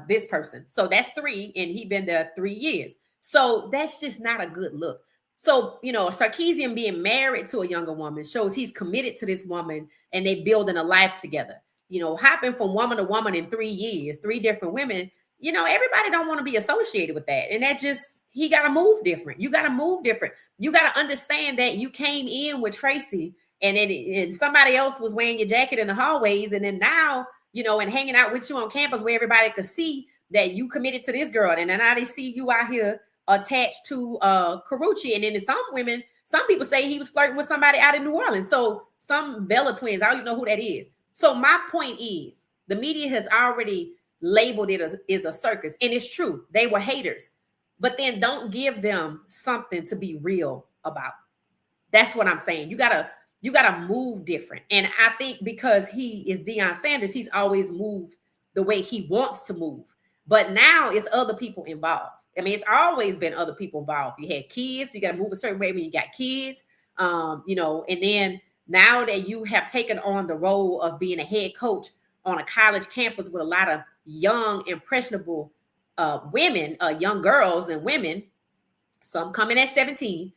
this person. So that's 3, and he been there 3 years. So that's just not a good look. So, Sarkeesian being married to a younger woman shows he's committed to this woman and they building a life together. Hopping from woman to woman in 3 years, 3 different women, everybody don't want to be associated with that. And that just, he got to move different. You got to move different. You got to understand that you came in with Tracy and somebody else was wearing your jacket in the hallways. And then now, and hanging out with you on campus where everybody could see that you committed to this girl. And then now they see you out here attached to Karuchi. And then some people say he was flirting with somebody out in New Orleans. So some Bella twins, I don't even know who that is. So my point is, the media has already labeled it as a circus. And it's true. They were haters. but then don't give them something to be real about. That's what I'm saying. You gotta move different. And I think because he is Deion Sanders, he's always moved the way he wants to move. But now it's other people involved. I mean, it's always been other people involved. You had kids, you got to move a certain way when you got kids, and then now that you have taken on the role of being a head coach on a college campus with a lot of young, impressionable women, young girls and women, some coming at 17,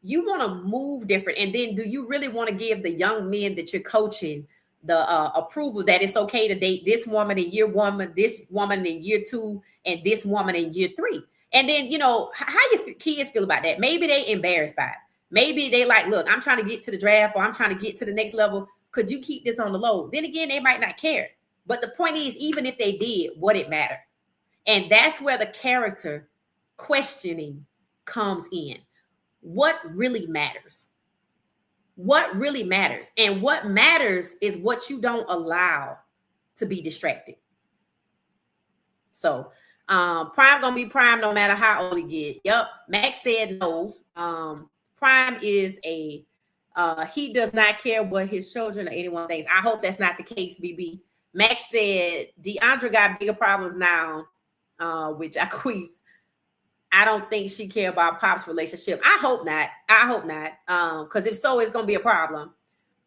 you want to move different. And then do you really want to give the young men that you're coaching the approval that it's okay to date this woman in year one, this woman in year 2, and this woman in year 3? And then, how your kids feel about that? Maybe they embarrassed by it. Maybe they like, look, I'm trying to get to the draft, or I'm trying to get to the next level. Could you keep this on the low? Then again, they might not care. But the point is, even if they did, what it mattered. And that's where the character questioning comes in. What really matters? What really matters? And what matters is what you don't allow to be distracted. So Prime gonna be Prime no matter how old he get. Yep. Max said no. Prime is he does not care what his children or anyone thinks. I hope that's not the case, BB. Max said Deandra got bigger problems now, which I quizzed. I don't think she care about Pop's relationship. I hope not. Because if so, it's gonna be a problem.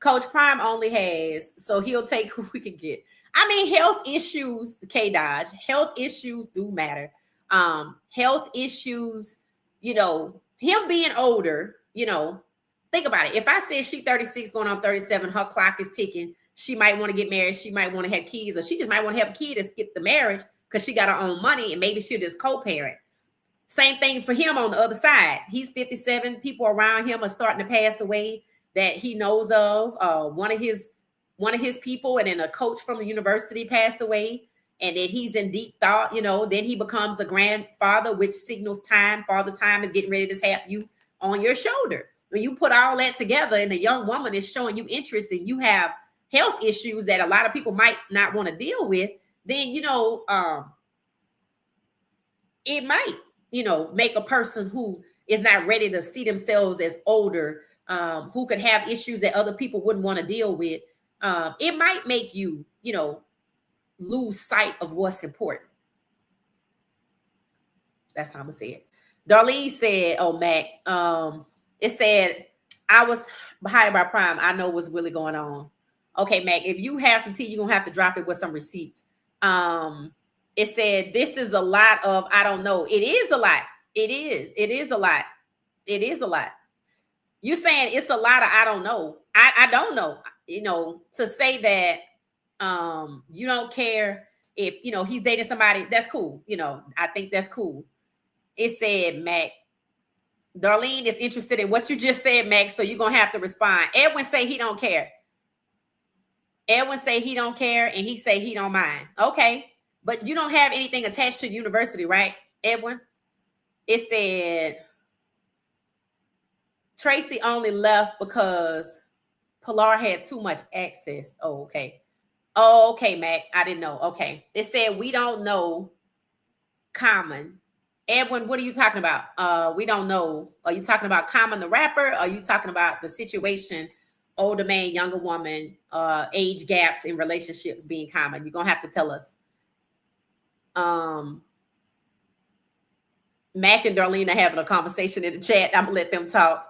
Coach Prime only has, so he'll take who we can get. I mean, health issues, K-Dodge, health issues do matter. Health issues, him being older, think about it. If I said she 36 going on 37, her clock is ticking, she might want to get married, she might want to have kids, or she just might want to have a kid and skip the marriage because she got her own money and maybe she'll just co-parent. Same thing for him on the other side. He's 57. People around him are starting to pass away that he knows of. One of his people, and then a coach from the university passed away, and then he's in deep thought. Then he becomes a grandfather, which signals time. Father time is getting ready to tap you on your shoulder. When you put all that together, and a young woman is showing you interest, and you have health issues that a lot of people might not want to deal with, then it might. Make a person who is not ready to see themselves as older, who could have issues that other people wouldn't want to deal with. It might make you, lose sight of what's important. That's how I'm gonna say it. Darlene said, "Oh, Mac, it said I was hired by Prime. I know what's really going on." Okay, Mac, if you have some tea, you're gonna have to drop it with some receipts. It said, this is a lot of, I don't know. It is a lot. It is a lot. It is a lot. You saying it's a lot of, I don't know. I don't know, to say that you don't care if, he's dating somebody, that's cool. I think that's cool. It said, Mac, Darlene is interested in what you just said, Max, so you're going to have to respond. Edwin say he don't care. Edwin say he don't care, and he say he don't mind. Okay. But you don't have anything attached to the university, right, Edwin? It said Tracy only left because Pilar had too much access. Oh, okay. Oh, okay, Mac. I didn't know. Okay. It said we don't know Common. Edwin, what are you talking about? We don't know. Are you talking about Common the rapper? Or are you talking about the situation, older man, younger woman, age gaps in relationships being common? You're going to have to tell us. Mac and Darlene are having a conversation in the chat. I'm gonna let them talk.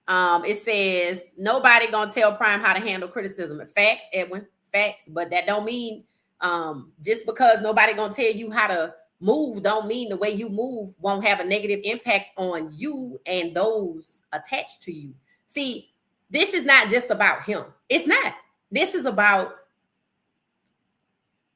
It says nobody gonna tell Prime how to handle criticism. Facts, Edwin, facts. But that don't mean just because nobody gonna tell you how to move, don't mean the way you move won't have a negative impact on you and those attached to you. See, this is not just about him. It's not. This is about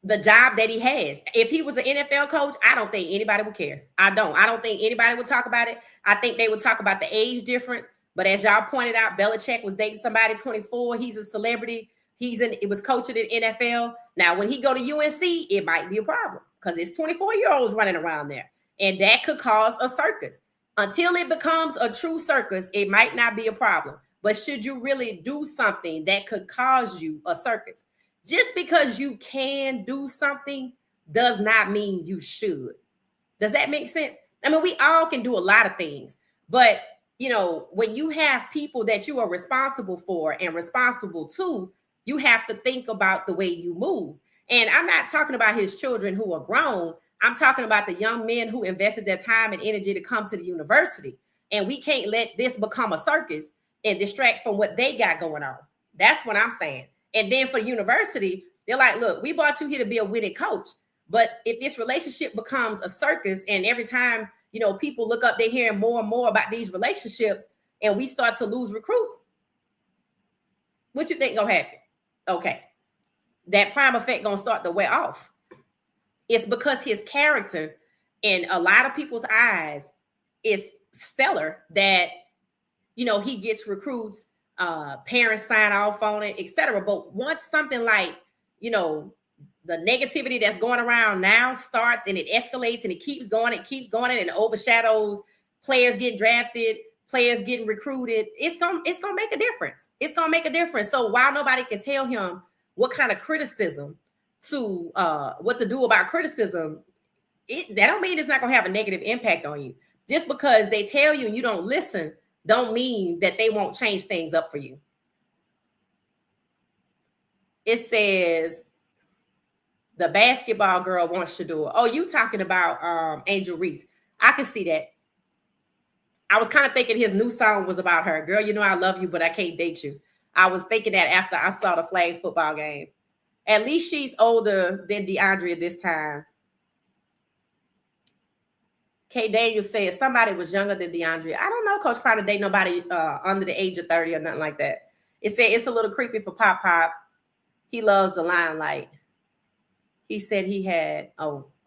the job that he has. If he was an NFL coach, I don't think anybody would care. I don't think anybody would talk about it. I think they would talk about the age difference. But as y'all pointed out, Belichick was dating somebody 24. He's a celebrity. It was coaching in NFL. Now, when he go to UNC, it might be a problem because it's 24-year-olds running around there. And that could cause a circus. Until it becomes a true circus, it might not be a problem. But should you really do something that could cause you a circus? Just because you can do something does not mean you should. Does that make sense? I mean, we all can do a lot of things, but when you have people that you are responsible for and responsible to, you have to think about the way you move. And I'm not talking about his children who are grown. I'm talking about the young men who invested their time and energy to come to the university. And we can't let this become a circus and distract from what they got going on. That's what I'm saying. And then for university, they're like, look, we brought you here to be a winning coach. But if this relationship becomes a circus and every time, people look up, they're hearing more and more about these relationships and we start to lose recruits, what you think gonna happen? Okay. That prime effect gonna start to wear off. It's because his character in a lot of people's eyes is stellar that, he gets recruits, parents sign off on it, etc. But once something like, the negativity that's going around now starts and it escalates and it keeps going and it overshadows players getting drafted, players getting recruited, it's gonna make a difference. It's gonna make a difference. So while nobody can tell him what kind of criticism to what to do about criticism, that don't mean it's not gonna have a negative impact on you. Just because they tell you and you don't listen, don't mean that they won't change things up for you. It says the basketball girl wants to do it. Oh, you talking about Angel Reese. I can see that. I was kind of thinking his new song was about her. Girl, I love you, but I can't date you. I was thinking that after I saw the flag football game. At least she's older than DeAndrea this time. Kay Daniel said somebody was younger than DeAndrea. I don't know, Coach Prime, to date nobody under the age of 30 or nothing like that. It said it's a little creepy for Pop Pop. He loves the limelight. He said he had,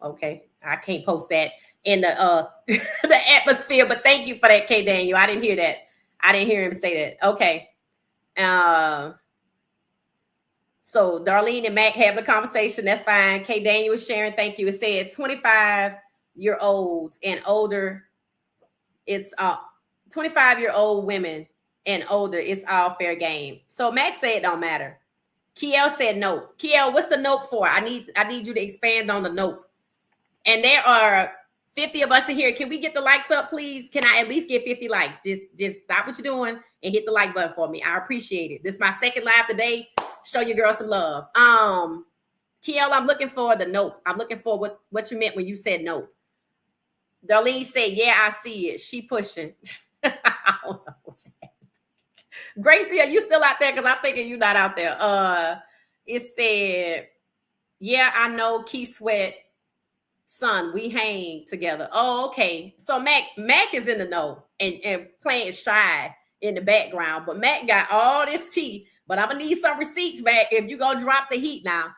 okay. I can't post that in the the atmosphere, but thank you for that, K. Daniel. I didn't hear that. I didn't hear him say that. Okay. So Darlene and Mac having a conversation. That's fine. K. Daniel was sharing. Thank you. It said 25-year-olds and older. It's 25-year-old women and older. It's all fair game. So Mac said it don't matter. Kiel said no. Kiel, what's the note for? I need you to expand on the note. And there are 50 of us in here. Can we get the likes up, please? Can I at least get 50 likes? Just stop what you're doing and hit the like button for me. I appreciate it. This is my second live today. Show your girl some love. Kiel, I'm looking for the note. I'm looking for what you meant when you said note. Darlene said, yeah, I see it. She pushing. I don't know what's happening. Gracie, are you still out there? Because I'm thinking you're not out there. It said, yeah, I know Keith Sweat, son, we hang together. Oh, okay. So Mac is in the know and playing shy in the background. But Mac got all this tea. But I'm going to need some receipts, Mac, if you're going to drop the heat now.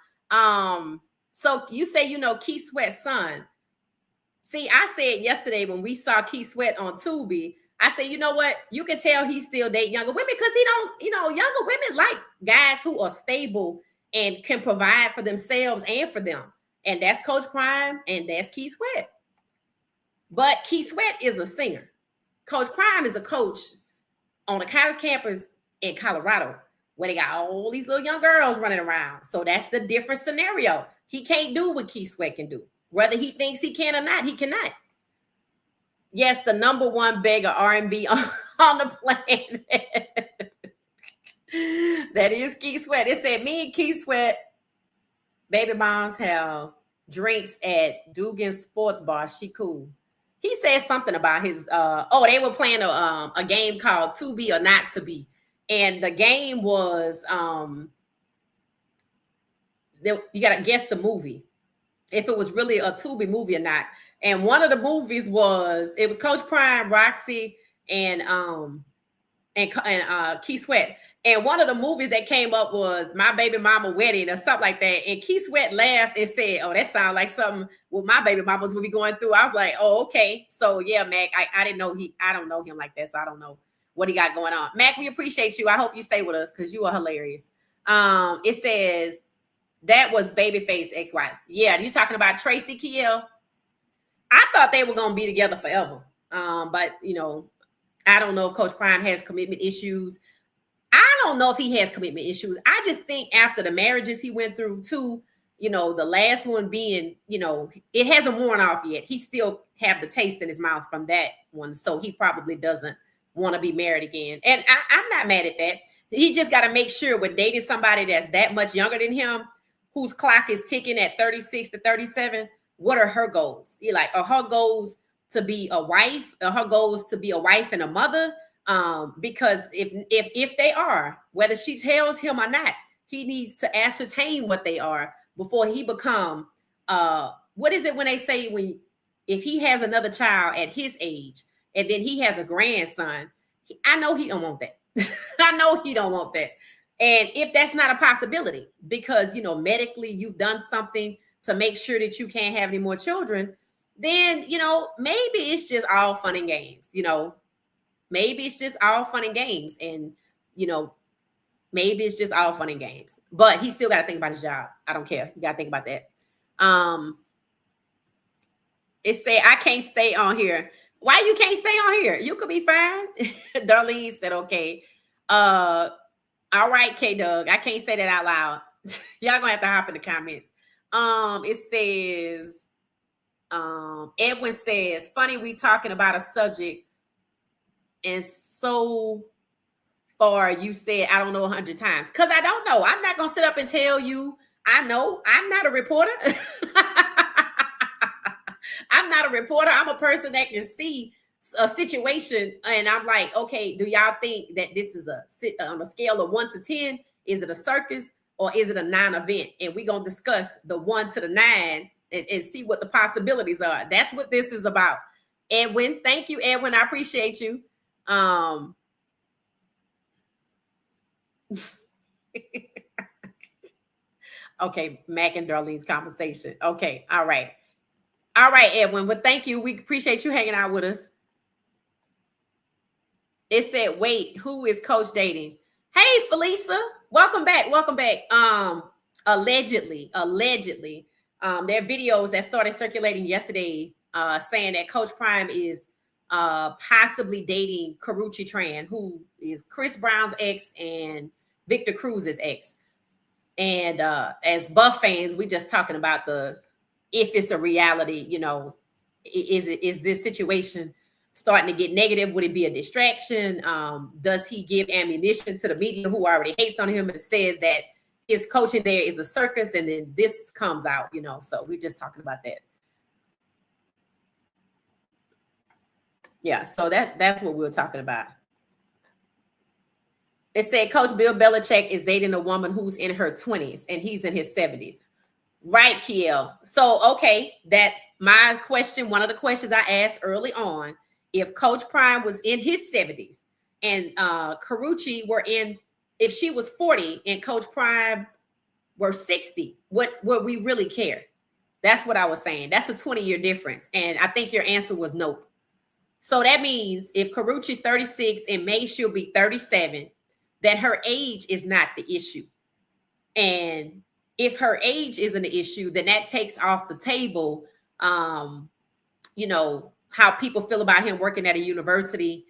So you say, Keith Sweat's son. See, I said yesterday when we saw Keith Sweat on Tubi, I said, you know what? You can tell he still date younger women because he don't, younger women like guys who are stable and can provide for themselves and for them. And that's Coach Prime and that's Keith Sweat. But Keith Sweat is a singer. Coach Prime is a coach on a college campus in Colorado where they got all these little young girls running around. So that's the different scenario. He can't do what Keith Sweat can do. Whether he thinks he can or not, he cannot. Yes, the number one beggar R&B on the planet. That is Keith Sweat. It said me and Keith Sweat, baby moms have drinks at Dugan's Sports Bar. She cool. He said something about his, they were playing a game called To Be or Not to Be. And the game was, you got to guess the movie. If it was really a Tubi movie or not. And one of the movies was Coach Prime, Roxy, and Keith Sweat. And one of the movies that came up was My Baby Mama Wedding or something like that. And Keith Sweat laughed and said, oh, that sounds like something what my baby mamas would be going through. I was like, oh, okay. So yeah, Mac, I didn't know I don't know him like that. So I don't know what he got going on. Mac, we appreciate you. I hope you stay with us because you are hilarious. It says, that was Babyface ex-wife. Yeah, you talking about Tracy Kiel? I thought they were going to be together forever. But, I don't know if Coach Prime has commitment issues. I don't know if he has commitment issues. I just think after the marriages he went through too, You know, the last one being, you know, it hasn't worn off yet. He still have the taste in his mouth from that one. So he probably doesn't want to be married again. And I'm not mad at that. He just got to make sure when dating somebody that's that much younger than him, whose clock is ticking at 36 to 37, what are her goals? Are her goals to be a wife? Are her goals to be a wife and a mother? Because if they are, whether she tells him or not, he needs to ascertain what they are before he become what is it when they say if he has another child at his age and then he has a grandson, I know he don't want that. I know he don't want that. And if that's not a possibility, because, you know, medically you've done something to make sure that you can't have any more children, then, you know, maybe it's just all fun and games, you know, maybe it's just all fun and games. And, you know, maybe it's just all fun and games, but he still got to think about his job. I don't care. You got to think about that. It say, I can't stay on here. Why you can't stay on here? You could be fine. Darlene said, okay. All right, K-Doug. I can't say that out loud. Y'all gonna have to hop in the comments. It says, Edwin says, funny we talking about a subject and so far you said I don't know 100 times. Because I don't know. I'm not gonna sit up and tell you I know. I'm not a reporter. I'm not a reporter. I'm a person that can see a situation and I'm like, okay, do y'all think that this is on a scale of 1 to 10? Is it a circus or is it a non-event? And we're going to discuss the 1 to the 9 and see what the possibilities are. That's what this is about. Edwin, thank you, Edwin. I appreciate you. Okay, Mac and Darlene's conversation. Okay, all right. All right, Edwin. Well, thank you. We appreciate you hanging out with us. It said, wait, who is Coach dating? Hey, Felisa. Welcome back. Welcome back. Allegedly, there are videos that started circulating yesterday saying that Coach Prime is possibly dating Karrueche Tran, who is Chris Brown's ex and Victor Cruz's ex. And as Buff fans, we just talking about if it's a reality, you know, is this situation starting to get negative? Would it be a distraction? Does he give ammunition to the media who already hates on him and says that his coaching there is a circus? And then this comes out, you know, so we're just talking about that. Yeah, so that's what we're talking about. It said Coach Bill Belichick is dating a woman who's in her 20s and he's in his 70s. Right, Kiel. So, okay, my question, one of the questions I asked early on, if Coach Prime was in his 70s and Karrueche if she was 40 and Coach Prime were 60, would we really care? That's what I was saying. That's a 20-year difference. And I think your answer was nope. So that means if Karrueche's 36 and May she'll be 37, that her age is not the issue. And if her age isn't an issue, then that takes off the table, you know, how people feel about him working at a university,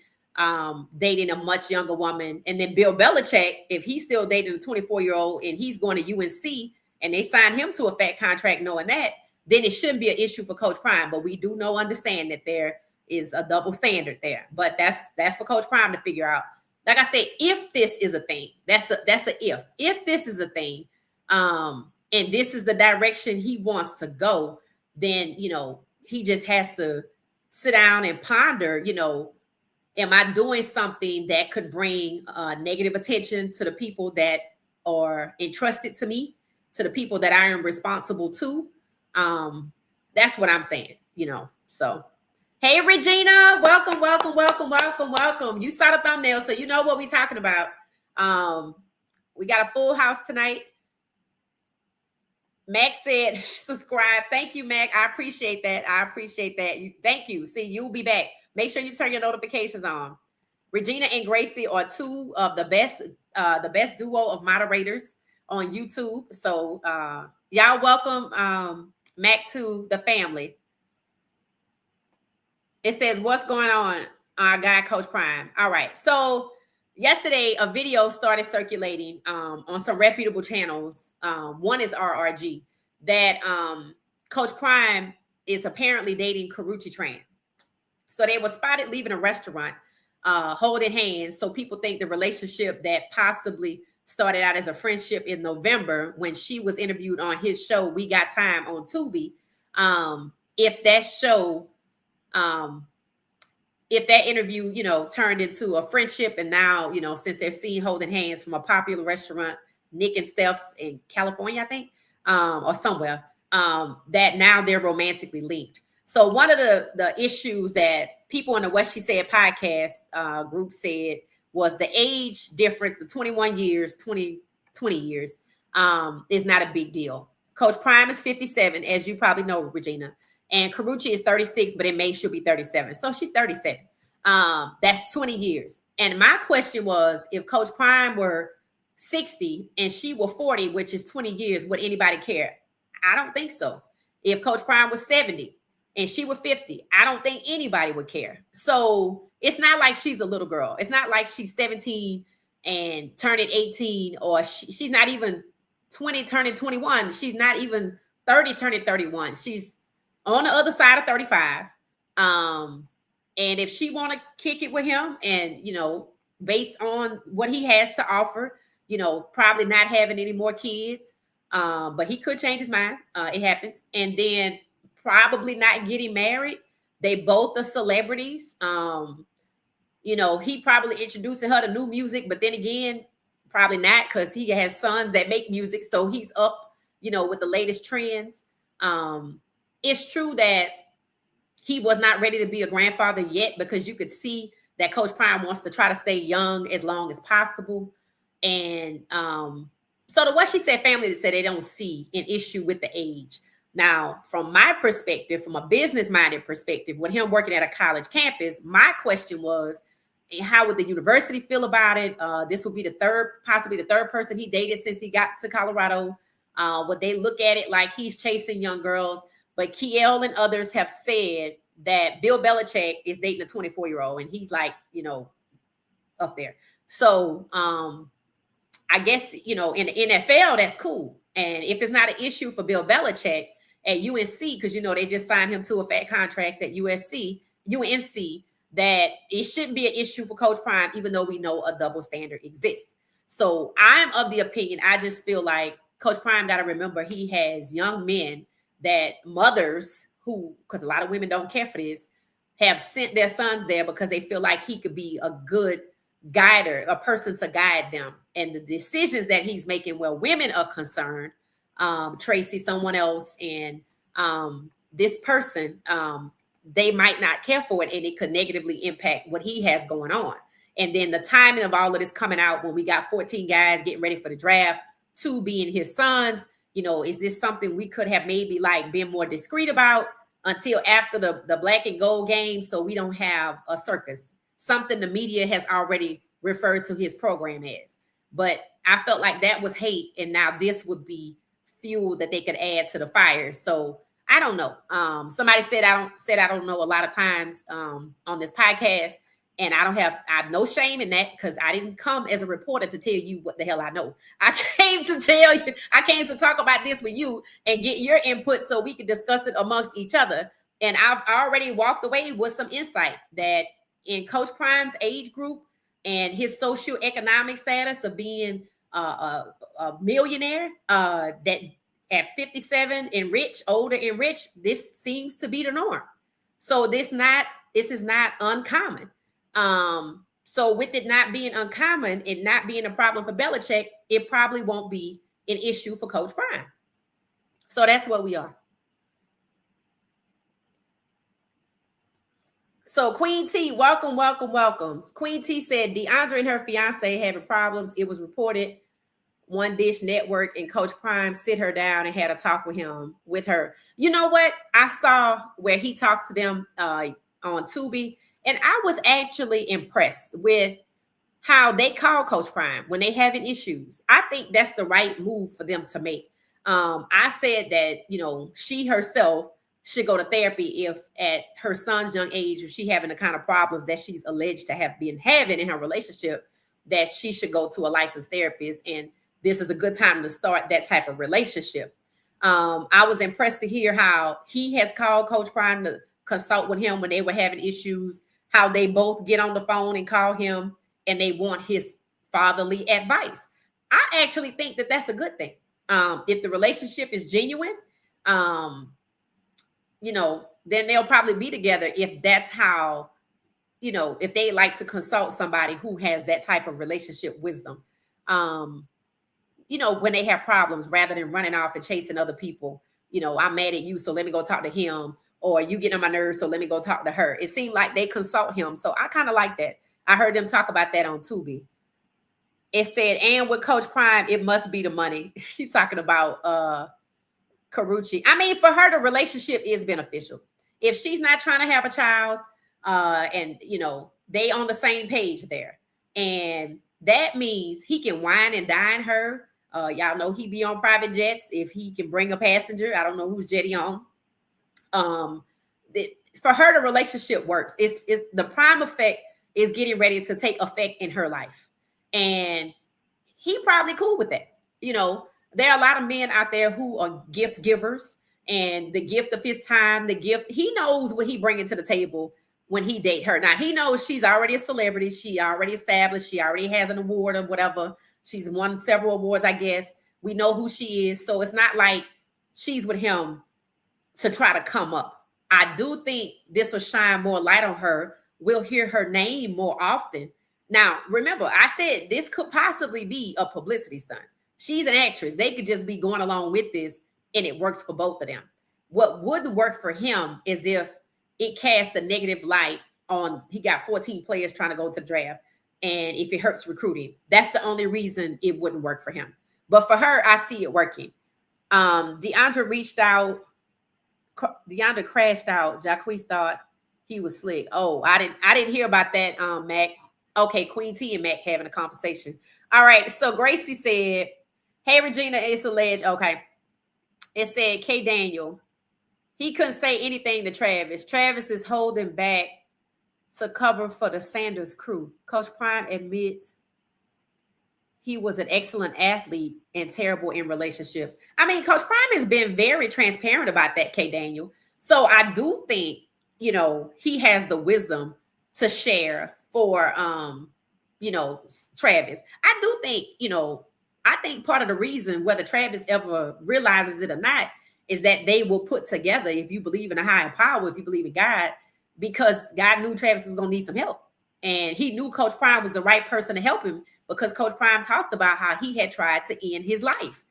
dating a much younger woman. And then Bill Belichick, if he's still dating a 24-year-old and he's going to UNC and they sign him to a fat contract knowing that, then it shouldn't be an issue for Coach Prime. But we do understand that there is a double standard there. But that's for Coach Prime to figure out. Like I said, if this is a thing, that's a if. If this is a thing, and this is the direction he wants to go, then, you know, he just has to sit down and ponder, you know, am I doing something that could bring negative attention to the people that are entrusted to me, to the people that I am responsible to? That's what I'm saying, you know. So, hey, Regina, welcome, welcome, welcome, welcome, welcome. You saw the thumbnail, so you know what we're talking about. We got a full house tonight. Mac said, subscribe. Thank you, Mac. I appreciate that. I appreciate that. Thank you. See, you'll be back. Make sure you turn your notifications on. Regina and Gracie are two of the best duo of moderators on YouTube. So y'all welcome Mac to the family. It says, what's going on, our guy, Coach Prime? All right. So yesterday, a video started circulating on some reputable channels. One is RRG, that Coach Prime is apparently dating Karrueche Tran. So they were spotted leaving a restaurant, holding hands. So people think the relationship that possibly started out as a friendship in November when she was interviewed on his show, We Got Time on Tubi. If that show, if that interview, turned into a friendship, and now, since they're seen holding hands from a popular restaurant, Nick and Steph's in California, I think, or somewhere, that now they're romantically linked. So one of the issues that people in the What She Said podcast group said was the age difference, the 21 years, 20 years, is not a big deal. Coach Prime is 57, as you probably know, Regina. And Karrueche is 36, but in May she'll be 37. So she's 37. That's 20 years. And my question was, if Coach Prime were 60 and she were 40, which is 20 years, would anybody care? I don't think so. If Coach Prime was 70 and she was 50, I don't think anybody would care. So it's not like she's a little girl. It's not like she's 17 and turning 18, or she's not even 20 turning 21. She's not even 30 turning 31. She's on the other side of 35. And if she want to kick it with him and, based on what he has to offer, probably not having any more kids, but he could change his mind. It happens. And then probably not getting married. They both are celebrities. He probably introducing her to new music, but then again, probably not, because he has sons that make music. So he's up, with the latest trends. It's true that he was not ready to be a grandfather yet, because you could see that Coach Prime wants to try to stay young as long as possible. And so the What She Said family said they don't see an issue with the age. Now, from my perspective, from a business-minded perspective, with him working at a college campus, my question was, how would the university feel about it? This will be possibly the third person he dated since he got to Colorado. Would they look at it like he's chasing young girls? But Kiel and others have said that Bill Belichick is dating a 24-year-old, and he's like, up there. So I guess, in the NFL, that's cool. And if it's not an issue for Bill Belichick at UNC, because, they just signed him to a fat contract at UNC, that it shouldn't be an issue for Coach Prime, even though we know a double standard exists. So I'm of the opinion, I just feel like Coach Prime got to remember he has young men that mothers who, because a lot of women don't care for this, have sent their sons there because they feel like he could be a good guider, a person to guide them. And the decisions that he's making where women are concerned, Tracy, someone else, and this person, they might not care for it, and it could negatively impact what he has going on. And then the timing of all of this coming out when we got 14 guys getting ready for the draft, 2 being his sons, is this something we could have maybe been more discreet about until after the black and gold game, so we don't have a circus, something the media has already referred to his program as. But I felt like that was hate, and now this would be fuel that they could add to the fire. So I don't know. Somebody said I don't know a lot of times on this podcast, and I have no shame in that, because I didn't come as a reporter to tell you what the hell I know. I came to talk about this with you and get your input so we could discuss it amongst each other. And I've already walked away with some insight that in Coach Prime's age group and his socioeconomic status of being a millionaire, that at 57 and rich, older and rich, this seems to be the norm. So this is not uncommon. So with it not being uncommon and not being a problem for Belichick, it probably won't be an issue for Coach Prime. So that's what we are. So Queen T, welcome, welcome, welcome. Queen T said DeAndre and her fiance having problems. It was reported One Dish Network and Coach Prime sit her down and had a talk with her. You know what? I saw where he talked to them on Tubi, and I was actually impressed with how they call Coach Prime when they having issues. I think that's the right move for them to make. I said that, she herself should go to therapy if at her son's young age, if she having the kind of problems that she's alleged to have been having in her relationship, that she should go to a licensed therapist. And this is a good time to start that type of relationship. I was impressed to hear how he has called Coach Prime to consult with him when they were having issues, how they both get on the phone and call him and they want his fatherly advice. I actually think that that's a good thing. If the relationship is genuine, then they'll probably be together if that's how, if they like to consult somebody who has that type of relationship wisdom, when they have problems rather than running off and chasing other people. I'm mad at you, so let me go talk to him. Or you get on my nerves, so let me go talk to her. It seemed like they consult him. So I kind of like that. I heard them talk about that on Tubi. It said, and with Coach Prime, it must be the money. She's talking about Carucci. I mean, for her, the relationship is beneficial. If she's not trying to have a child, and they on the same page there, and that means he can wine and dine her. Y'all know he be on private jets if he can bring a passenger. I don't know whose jet he on. For her, the relationship works. It's the prime effect is getting ready to take effect in her life, and he probably cool with that. There are a lot of men out there who are gift givers, and the gift of his time, he knows what he bringing to the table when he date her. Now he knows she's already a celebrity. She already established. She already has an award or whatever. She's won several awards, I guess. We know who she is. So it's not like she's with him to try to come up. I do think this will shine more light on her. We'll hear her name more often. Now, remember, I said this could possibly be a publicity stunt. She's an actress. They could just be going along with this and it works for both of them. What would work for him is if it casts a negative light on, he got 14 players trying to go to the draft. And if it hurts recruiting, that's the only reason it wouldn't work for him. But for her, I see it working. DeAndre crashed out. Jacquees thought he was slick. Oh, I didn't hear about that, Mac. Okay, Queen T and Mac having a conversation. All right, so Gracie said, hey, Regina, it's alleged. Okay. It said, K. Daniel, he couldn't say anything to Travis. Travis is holding back to cover for the Sanders crew. Coach Prime admits he was an excellent athlete and terrible in relationships. I mean, Coach Prime has been very transparent about that, K. Daniel. So I do think, he has the wisdom to share for, Travis. I do think, I think part of the reason whether Travis ever realizes it or not is that they will put together, if you believe in a higher power, if you believe in God, because God knew Travis was going to need some help. And he knew Coach Prime was the right person to help him because Coach Prime talked about how he had tried to end his life.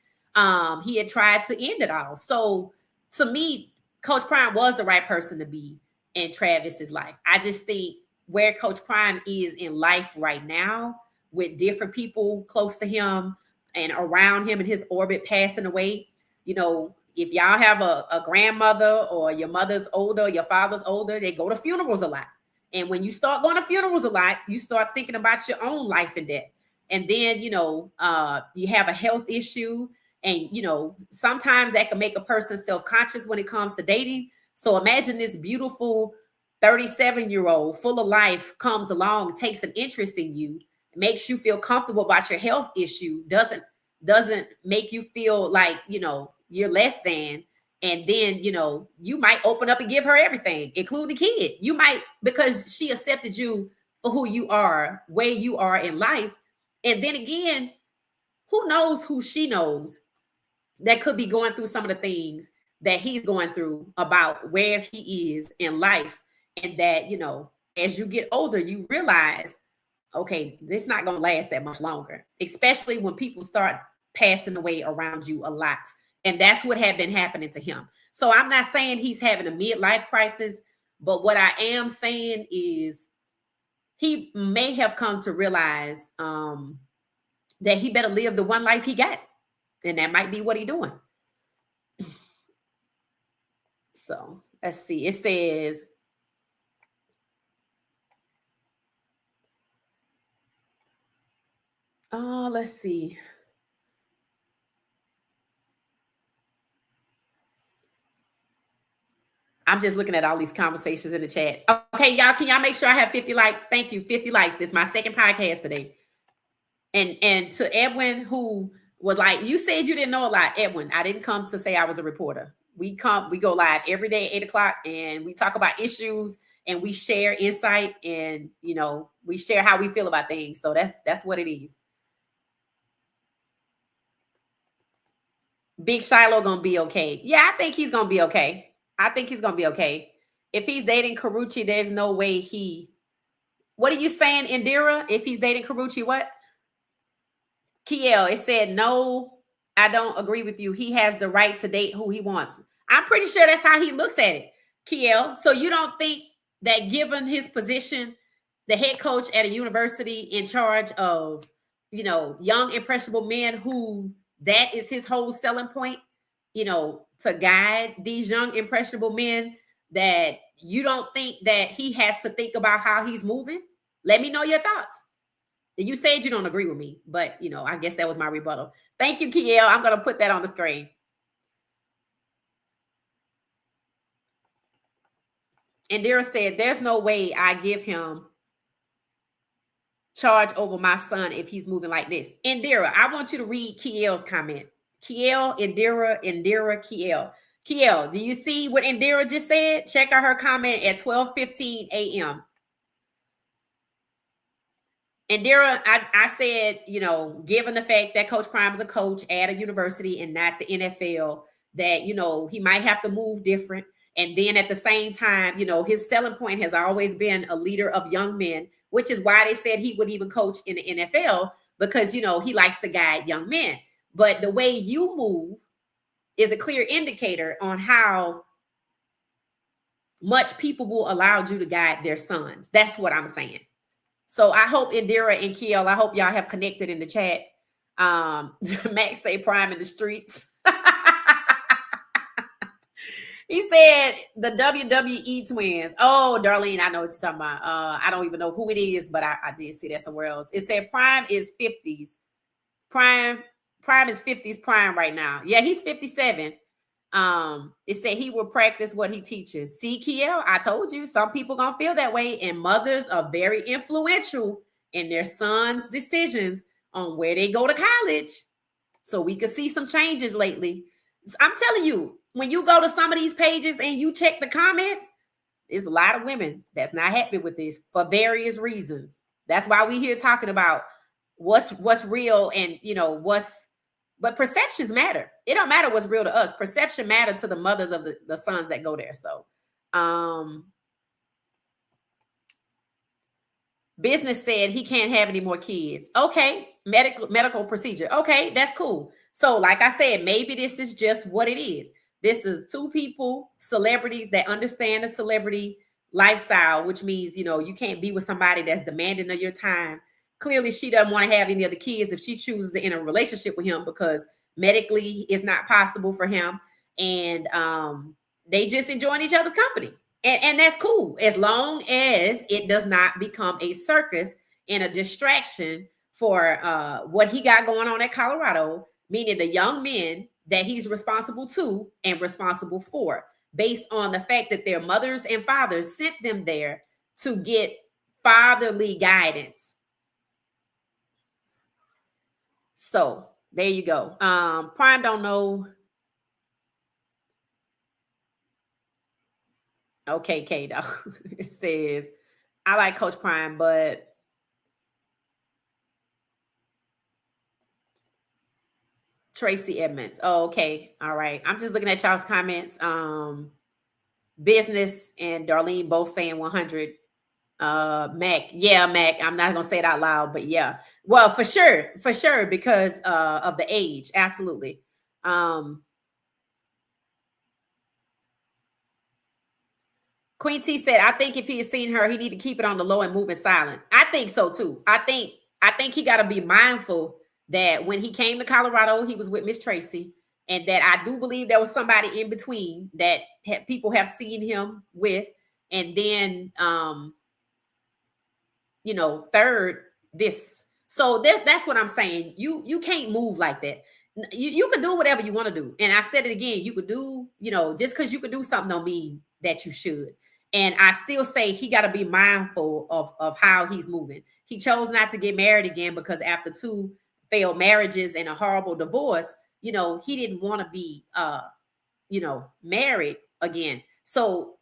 He had tried to end it all. So to me, Coach Prime was the right person to be in Travis's life. I just think where Coach Prime is in life right now with different people close to him and around him in his orbit passing away, if y'all have a grandmother or your mother's older, your father's older, they go to funerals a lot. And when you start going to funerals a lot, you start thinking about your own life and death. And then, you have a health issue and, sometimes that can make a person self-conscious when it comes to dating. So imagine this beautiful 37-year-old full of life comes along, takes an interest in you, makes you feel comfortable about your health issue, doesn't make you feel like, you're less than. And then, you might open up and give her everything, including the kid. You might, because she accepted you for who you are, where you are in life. And then again, who knows who she knows that could be going through some of the things that he's going through about where he is in life. And that, as you get older, you realize, okay, this is not going to last that much longer, especially when people start passing away around you a lot. And that's what had been happening to him. So I'm not saying he's having a midlife crisis, but what I am saying is he may have come to realize that he better live the one life he got. And that might be what he's doing. So let's see. It says, let's see. I'm just looking at all these conversations in the chat. Okay, y'all, can y'all make sure I have 50 likes? Thank you, 50 likes. This is my second podcast today. And to Edwin, who was like, you said you didn't know a lot, Edwin. I didn't come to say I was a reporter. We go live every day at 8:00, and we talk about issues, and we share insight, and we share how we feel about things. So that's what it is. Big Shiloh gonna be okay. Yeah, I think he's gonna be okay. I think he's gonna be okay. If he's dating Karuchi, there's no way he. What are you saying, Indira? If he's dating Karuchi, what? Kiel, it said, no, I don't agree with you. He has the right to date who he wants. I'm pretty sure that's how he looks at it, Kiel. So you don't think that given his position, the head coach at a university in charge of, young, impressionable men, who that is his whole selling point, to guide these young, impressionable men, that you don't think that he has to think about how he's moving? Let me know your thoughts. You said you don't agree with me, but I guess that was my rebuttal. Thank you, Kiel. I'm going to put that on the screen. Indira said, there's no way I give him charge over my son if he's moving like this. Indira, I want you to read Kiel's comment. Kiel, Indira, Kiel. Kiel, do you see what Indira just said? Check out her comment at 12:15 a.m. Indira, I said, given the fact that Coach Prime is a coach at a university and not the NFL, that, he might have to move different. And then at the same time, his selling point has always been a leader of young men, which is why they said he would even coach in the NFL, because, he likes to guide young men. But the way you move is a clear indicator on how much people will allow you to guide their sons. That's what I'm saying. So I hope Indira and Kiel, I hope y'all have connected in the chat. Max say Prime in the streets. He said the WWE twins. Oh, Darlene, I know what you're talking about. I don't even know who it is, but I did see that somewhere else. It said Prime is 50s. Prime is 50s Prime right now. Yeah, he's 57. It said he will practice what he teaches. See, Kiel, I told you, some people gonna feel that way, and mothers are very influential in their sons' decisions on where they go to college. So we could see some changes lately. I'm telling you, when you go to some of these pages and you check the comments, there's a lot of women that's not happy with this for various reasons. That's why we here talking about what's real and but perceptions matter. It don't matter what's real to us. Perception matter to the mothers of the sons that go there. So business said he can't have any more kids. Okay, medical procedure. Okay, that's cool. So like I said, maybe this is just what it is. This is two people, celebrities that understand the celebrity lifestyle, which means, you can't be with somebody that's demanding of your time. Clearly, she doesn't want to have any other kids if she chooses to enter a relationship with him, because medically it's not possible for him. And they just enjoying each other's company. And that's cool, as long as it does not become a circus and a distraction for what he got going on at Colorado, meaning the young men that he's responsible to and responsible for, based on the fact that their mothers and fathers sent them there to get fatherly guidance. So there you go. Prime don't know. Okay, Kato. It says, I like Coach Prime, but Tracy Edmonds. Oh, okay. All right. I'm just looking at y'all's comments. Business and Darlene both saying 100. Mac. Yeah, Mac. I'm not going to say it out loud, but yeah. Well, for sure, because of the age. Absolutely. Queen T said, I think if he has seen her, he need to keep it on the low and move it silent. I think so too. I think he got to be mindful that when he came to Colorado, he was with Miss Tracy, and that I do believe there was somebody in between that people have seen him with. And then, third, this. So that's what I'm saying. You can't move like that. You can do whatever you want to do. And I said it again, you could do, just because you could do something don't mean that you should. And I still say he got to be mindful of how he's moving. He chose not to get married again because after 2 failed marriages and a horrible divorce, he didn't want to be, married again. So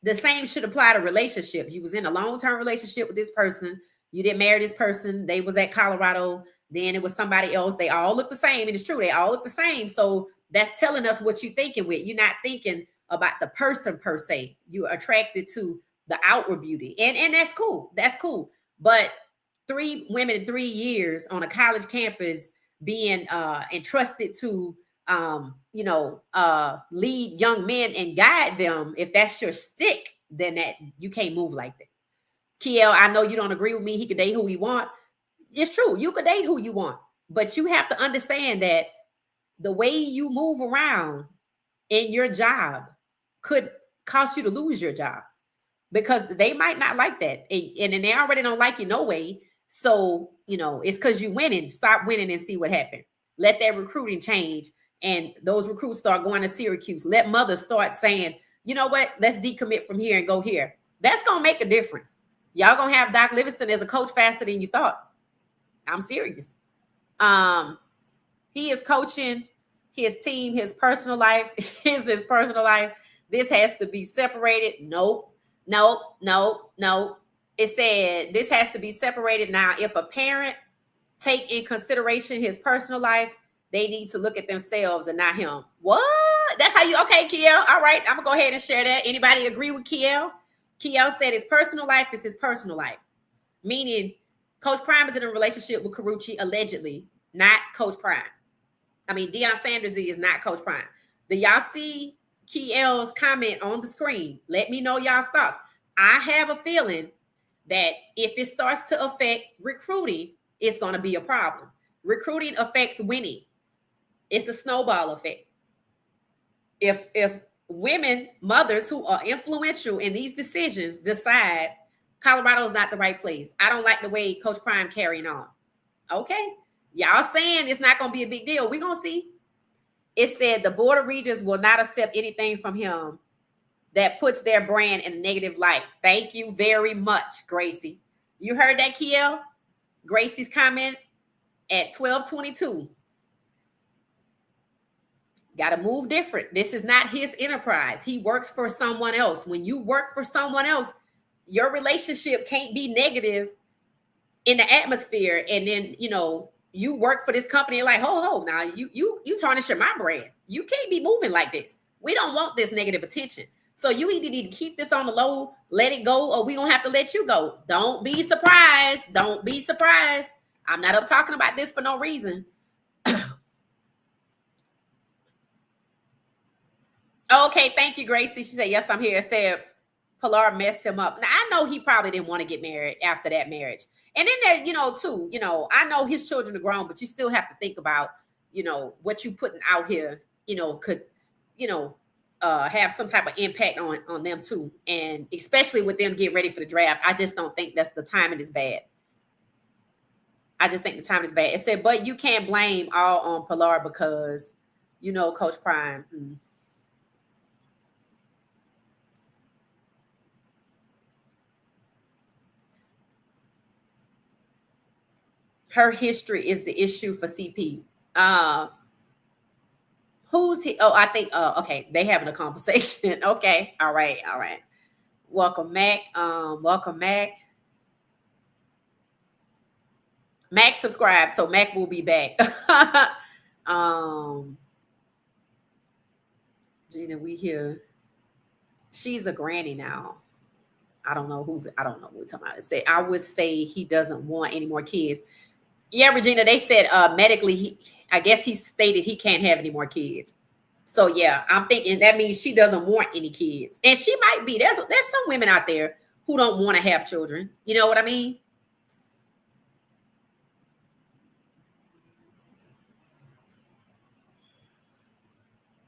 the same should apply to relationships. You was in a long-term relationship with this person. You didn't marry this person. They was at Colorado. Then it was somebody else. They all look the same. And it's true. They all look the same. So that's telling us what you're thinking with. You're not thinking about the person per se. You're attracted to the outward beauty. And that's cool. That's cool. But 3 women in 3 years on a college campus being entrusted to lead young men and guide them, if that's your stick, then that you can't move like that. Kiel, I know you don't agree with me. He could date who he want. It's true. You could date who you want, but you have to understand that the way you move around in your job could cause you to lose your job, because they might not like that. And they already don't like you no way. So, it's because you winning. Stop winning and see what happened. Let that recruiting change. And those recruits start going to Syracuse. Let mothers start saying, you know what, let's decommit from here and go here. That's going to make a difference. Y'all going to have Doc Livingston as a coach faster than you thought. I'm serious. He is coaching his team, his personal life, his personal life. This has to be separated. Nope. It said this has to be separated. Now, if a parent take in consideration his personal life, they need to look at themselves and not him. What? That's how you, okay, Kiel. All right, I'm going to go ahead and share that. Anybody agree with Kiel? Kiel said his personal life is his personal life. Meaning, Coach Prime is in a relationship with Carucci, allegedly, not Coach Prime. I mean, Deion Sanders is not Coach Prime. Do y'all see Kiel's comment on the screen? Let me know y'all's thoughts. I have a feeling that if it starts to affect recruiting, it's going to be a problem. Recruiting affects winning. It's a snowball effect. If women, mothers who are influential in these decisions decide Colorado is not the right place, I don't like the way Coach Prime carrying on. Okay. Y'all saying it's not going to be a big deal. We're going to see. It said the Board of Regents will not accept anything from him that puts their brand in a negative light. Thank you very much, Gracie. You heard that, Kiel? Gracie's comment at 12:22. Got to move different. This is not his enterprise. He works for someone else. When you work for someone else, your relationship can't be negative in the atmosphere. And then, you work for this company like, now you tarnishing my brand. You can't be moving like this. We don't want this negative attention. So you either need to keep this on the low, let it go, or we gonna have to let you go. Don't be surprised. Don't be surprised. I'm not up talking about this for no reason. Okay, thank you, Gracie. She said, yes, I'm here. It said Pilar messed him up. Now, I know he probably didn't want to get married after that marriage. And then there, too, I know his children are grown, but you still have to think about, what you putting out here, could, have some type of impact on them too. And especially with them getting ready for the draft. I just don't think that's the timing is bad. I just think the timing is bad. It said, but you can't blame all on Pilar because, Coach Prime. Her history is the issue for CP. Who's he? Oh, I think, okay, they having a conversation. Okay. All right. Welcome, Mac. Mac. Mac subscribe, so Mac will be back. Gina, we here. She's a granny now. I don't know what we're talking about. I would say he doesn't want any more kids. Yeah, Regina, they said medically, I guess he stated he can't have any more kids. So yeah, I'm thinking that means she doesn't want any kids. And she might be. There's some women out there who don't want to have children. You know what I mean?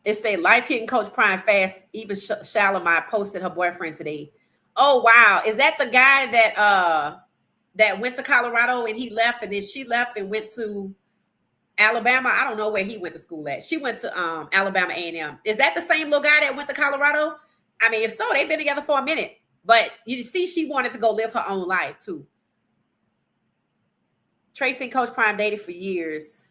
It say life hitting Coach Prime fast. Even Shalimar posted her boyfriend today. Oh wow, is that the guy that went to Colorado and he left, and then she left and went to Alabama? I don't know where he went to school at. She went to Alabama A&M. Is that the same little guy that went to Colorado? I mean, if so, they've been together for a minute. But you see, she wanted to go live her own life too. Tracy and Coach Prime dated for years.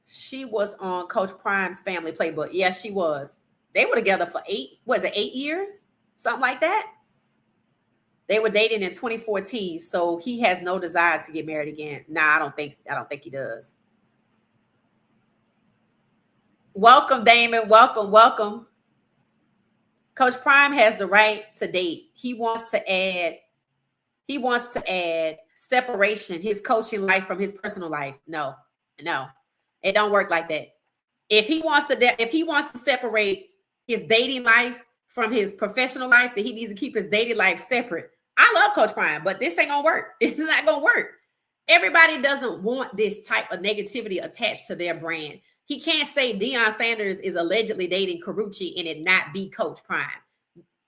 She was on Coach Prime's Family Playbook. Yes, she was. They were together for 8 years? Something like that. They were dating in 2014, so he has no desire to get married again. Nah, I don't think he does. Welcome, Damon. Welcome. Coach Prime has the right to date. He wants to add separation, his coaching life from his personal life. No. It don't work like that. If he wants to separate his dating life from his professional life, then he needs to keep his dating life separate. I love Coach Prime, but this ain't gonna work. It's not gonna work. Everybody doesn't want this type of negativity attached to their brand. He can't say Deion Sanders is allegedly dating Carucci and it not be Coach Prime.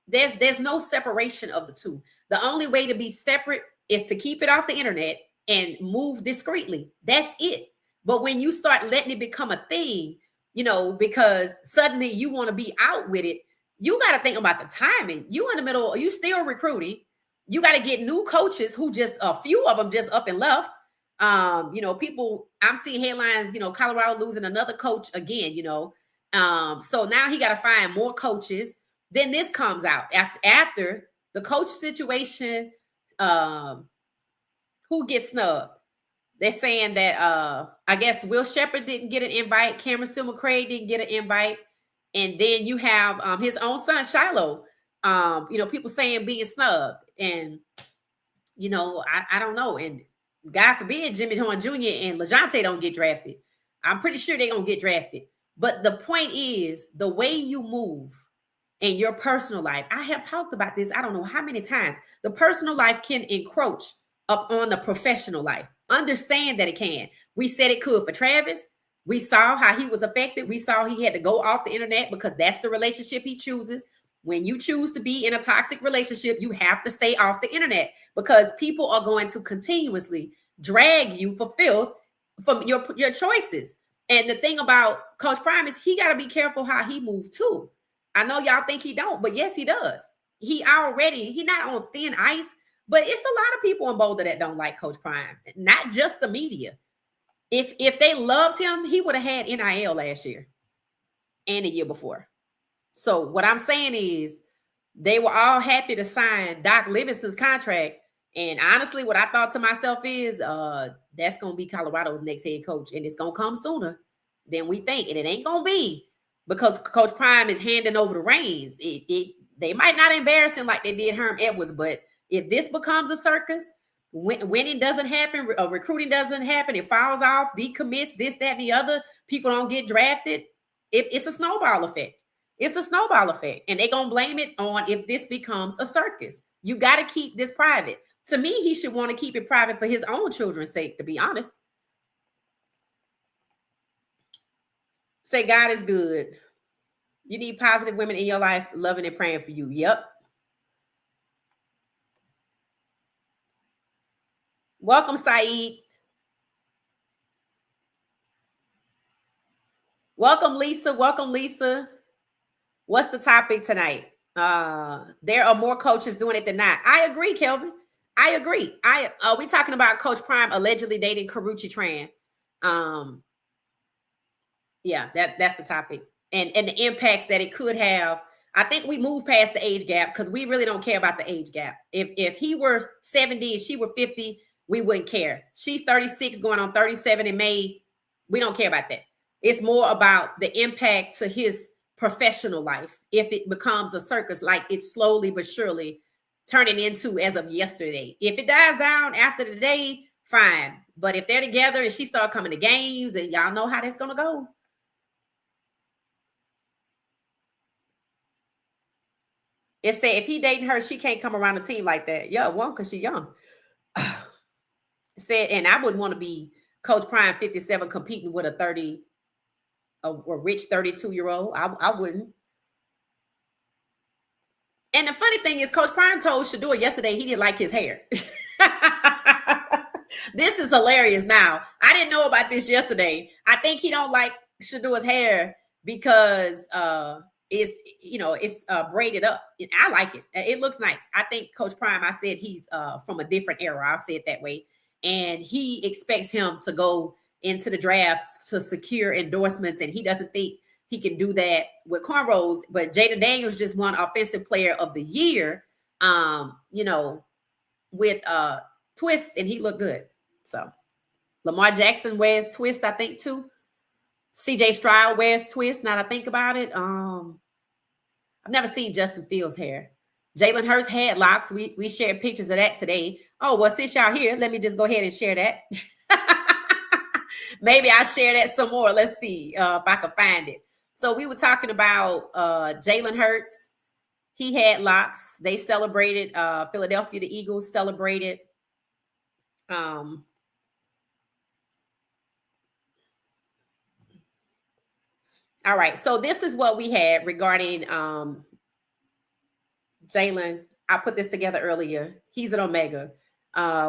There's no separation of the two. The only way to be separate is to keep it off the internet and move discreetly. That's it. But when you start letting it become a thing, because suddenly you want to be out with it, you got to think about the timing. You in the middle, you still recruiting. You got to get new coaches who just a few of them just up and left. People, I'm seeing headlines, Colorado losing another coach again, so now he got to find more coaches. Then this comes out after the coach situation. Who gets snubbed? They're saying that I guess Will Shepherd didn't get an invite. Cameron Silver-Craig didn't get an invite. And then you have his own son, Shiloh, people saying being snubbed. And, I don't know. And God forbid Jimmy Horn Jr. and LaJohntay don't get drafted. I'm pretty sure they're going to get drafted. But the point is, the way you move in your personal life, I have talked about this, I don't know how many times. The personal life can encroach up on the professional life. Understand that it can. We said it could for Travis. We saw how he was affected. We saw he had to go off the internet because that's the relationship he chooses. When you choose to be in a toxic relationship, you have to stay off the internet because people are going to continuously drag you for filth from your choices. And the thing about Coach Prime is he got to be careful how he moves too. I know y'all think he don't, but yes, he does. He not on thin ice, but it's a lot of people in Boulder that don't like Coach Prime, not just the media. If they loved him, he would have had NIL last year and the year before. So what I'm saying is they were all happy to sign Doc Livingston's contract. And honestly, what I thought to myself is that's going to be Colorado's next head coach. And it's going to come sooner than we think. And it ain't going to be because Coach Prime is handing over the reins. They might not embarrass him like they did Herm Edwards. But if this becomes a circus, winning doesn't happen, recruiting doesn't happen, it falls off, decommits, this, that, and the other, people don't get drafted, it's a snowball effect. It's a snowball effect. And they're going to blame it on if this becomes a circus. You got to keep this private. To me, he should want to keep it private for his own children's sake, to be honest. Say God is good. You need positive women in your life, loving and praying for you. Yep. Welcome, Saeed. Welcome, Lisa. What's the topic tonight? There are more coaches doing it than not. I agree, Kelvin. I agree. We talking about Coach Prime allegedly dating Carucci Tran. Yeah, that's the topic. And the impacts that it could have. I think we moved past the age gap because we really don't care about the age gap. If he were 70 and she were 50, we wouldn't care. She's 36 going on 37 in May. We don't care about that. It's more about the impact to his professional life if it becomes a circus like it's slowly but surely turning into as of yesterday. If it dies down after the day, fine. But if they're together and she start coming to games, and y'all know how that's going to go. It said if he dating her, she can't come around the team like that. Yeah, one, because she's young. It said, and I wouldn't want to be Coach Prime 57 competing with a rich 32-year-old. I wouldn't. And the funny thing is, Coach Prime told Shador yesterday he didn't like his hair. This is hilarious now. I didn't know about this yesterday. I think he don't like Shador's hair because it's braided up. I like it. It looks nice. I think Coach Prime, I said he's from a different era. I'll say it that way. and he expects him to go into the draft to secure endorsements, and he doesn't think he can do that with cornrows. But Jaden Daniels just won Offensive Player of the Year, with twist, and he looked good. So Lamar Jackson wears twist, I think, too. CJ Stroud wears twist. Now that I think about it, I've never seen Justin Fields' hair. Jalen Hurts had locks. We shared pictures of that today. Oh, well, since y'all here, let me just go ahead and share that. Maybe I'll share that some more. Let's see if I can find it. So we were talking about Jalen Hurts. He had locks. They celebrated. Philadelphia, the Eagles celebrated. All right. So this is what we had regarding Jalen. I put this together earlier. He's an Omega.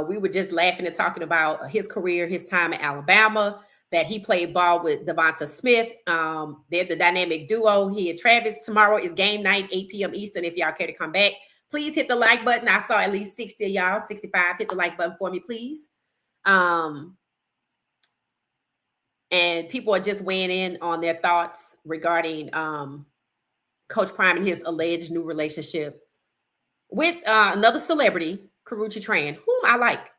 We were just laughing and talking about his career, his time at Alabama, that he played ball with Devonta Smith. They're the dynamic duo. He and Travis. Tomorrow is game night, 8 p.m. Eastern. If y'all care to come back, please hit the like button. I saw at least 60 of y'all, 65. Hit the like button for me, please. And people are just weighing in on their thoughts regarding Coach Prime and his alleged new relationship with another celebrity, Karrueche Tran, whom I like.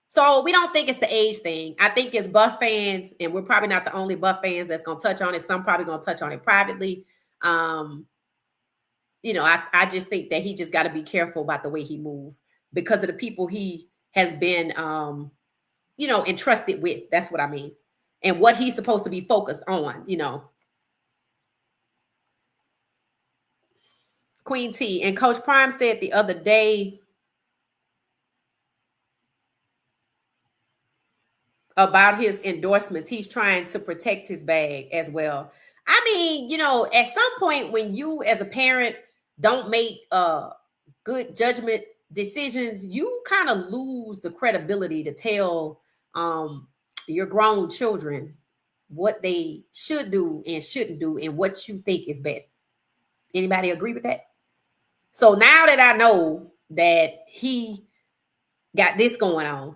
So we don't think it's the age thing. I think it's Buff fans, and we're probably not the only Buff fans that's going to touch on it. Some probably going to touch on it privately. I just think that he just got to be careful about the way he moves because of the people he has been, entrusted with. That's what I mean. And what he's supposed to be focused on, Queen T. And Coach Prime said the other day about his endorsements, he's trying to protect his bag as well. I mean, at some point when you as a parent don't make good judgment decisions, you kind of lose the credibility to tell your grown children what they should do and shouldn't do and what you think is best. Anybody agree with that? So now that I know that he got this going on,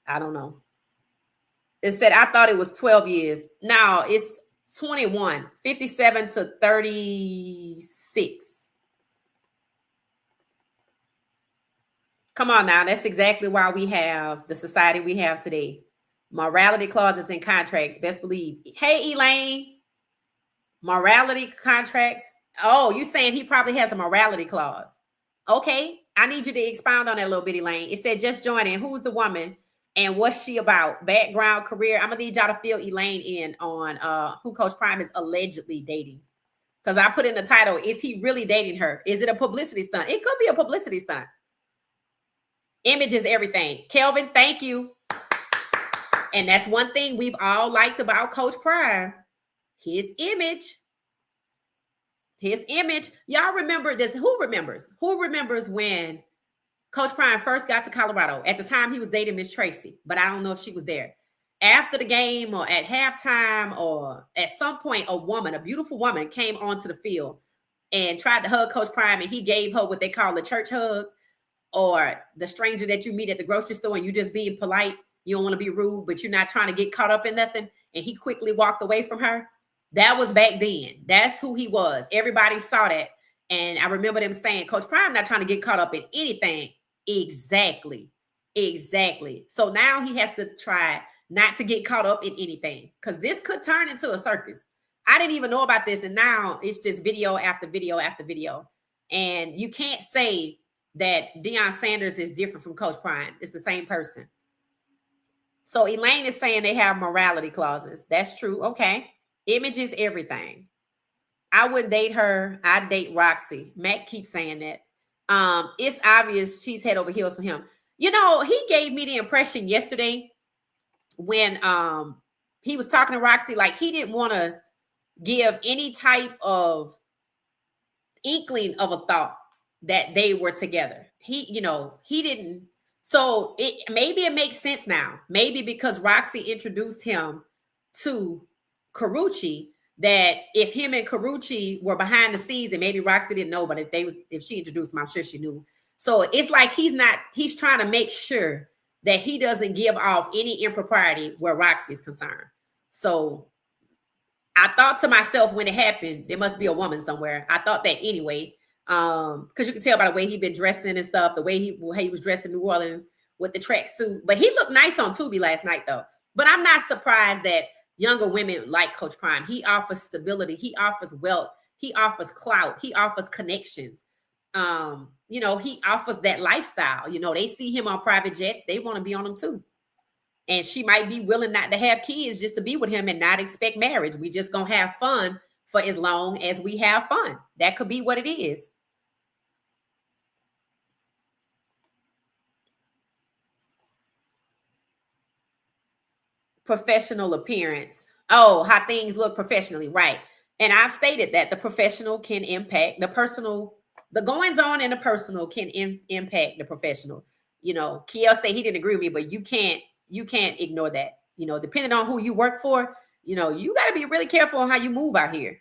I don't know. It said, I thought it was 12 years. Now it's 21, 57 to 36. Come on now. That's exactly why we have the society we have today. Morality clauses in contracts. Best believe. Hey, Elaine. Morality contracts. Oh, you saying he probably has a morality clause. Okay. I need you to expound on that a little bit, Elaine. It said, just joining. Who's the woman and what's she about? Background, career. I'm going to need y'all to fill Elaine in on who Coach Prime is allegedly dating. Because I put in the title, is he really dating her? Is it a publicity stunt? It could be a publicity stunt. Image is everything. Kelvin, thank you. And that's one thing we've all liked about Coach Prime. His image. His image. Y'all remember this? Who remembers? Who remembers when Coach Prime first got to Colorado? At the time, he was dating Miss Tracy, but I don't know if she was there. After the game or at halftime or at some point, a beautiful woman came onto the field and tried to hug Coach Prime, and he gave her what they call a church hug, or the stranger that you meet at the grocery store and you just being polite. You don't want to be rude, but you're not trying to get caught up in nothing. And he quickly walked away from her. That was back then. That's who he was. Everybody saw that. And I remember them saying, Coach Prime not trying to get caught up in anything. Exactly. So now he has to try not to get caught up in anything, because this could turn into a circus. I didn't even know about this. And now it's just video after video after video. And you can't say that Deion Sanders is different from Coach Prime. It's the same person. So Elaine is saying they have morality clauses. That's true. Okay. Image is everything. I wouldn't date her. I'd date Roxy. Matt keeps saying that. It's obvious she's head over heels for him. He gave me the impression yesterday when he was talking to Roxy, like he didn't want to give any type of inkling of a thought that they were together. He didn't. So maybe it makes sense now. Maybe because Roxy introduced him to Karrueche, that if him and Karuchi were behind the scenes, and maybe Roxy didn't know, but if she introduced him, I'm sure she knew. So it's like he's trying to make sure that he doesn't give off any impropriety where Roxy is concerned. So I thought to myself when it happened, there must be a woman somewhere. I thought that anyway. Because you can tell by the way he'd been dressing and stuff, the way he was dressed in New Orleans with the tracksuit. But he looked nice on Tubi last night, though. But I'm not surprised that younger women like Coach Prime. He offers stability. He offers wealth. He offers clout. He offers connections. He offers that lifestyle. They see him on private jets. They want to be on them too. And she might be willing not to have kids just to be with him and not expect marriage. We just gonna have fun for as long as we have fun. That could be what it is. Professional appearance. Oh, how things look professionally, right? And I've stated that the professional can impact the personal. The goings on in the personal can impact the professional. Kiel said he didn't agree with me, but you can't ignore that. Depending on who you work for, you got to be really careful on how you move out here.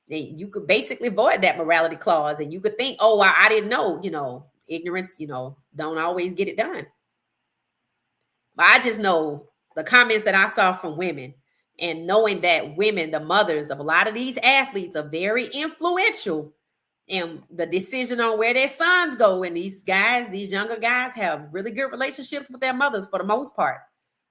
And you could basically void that morality clause, and you could think, oh, I didn't know. Ignorance, don't always get it done. But I just know the comments that I saw from women, and knowing that women, the mothers of a lot of these athletes, are very influential in the decision on where their sons go. And these younger guys have really good relationships with their mothers for the most part.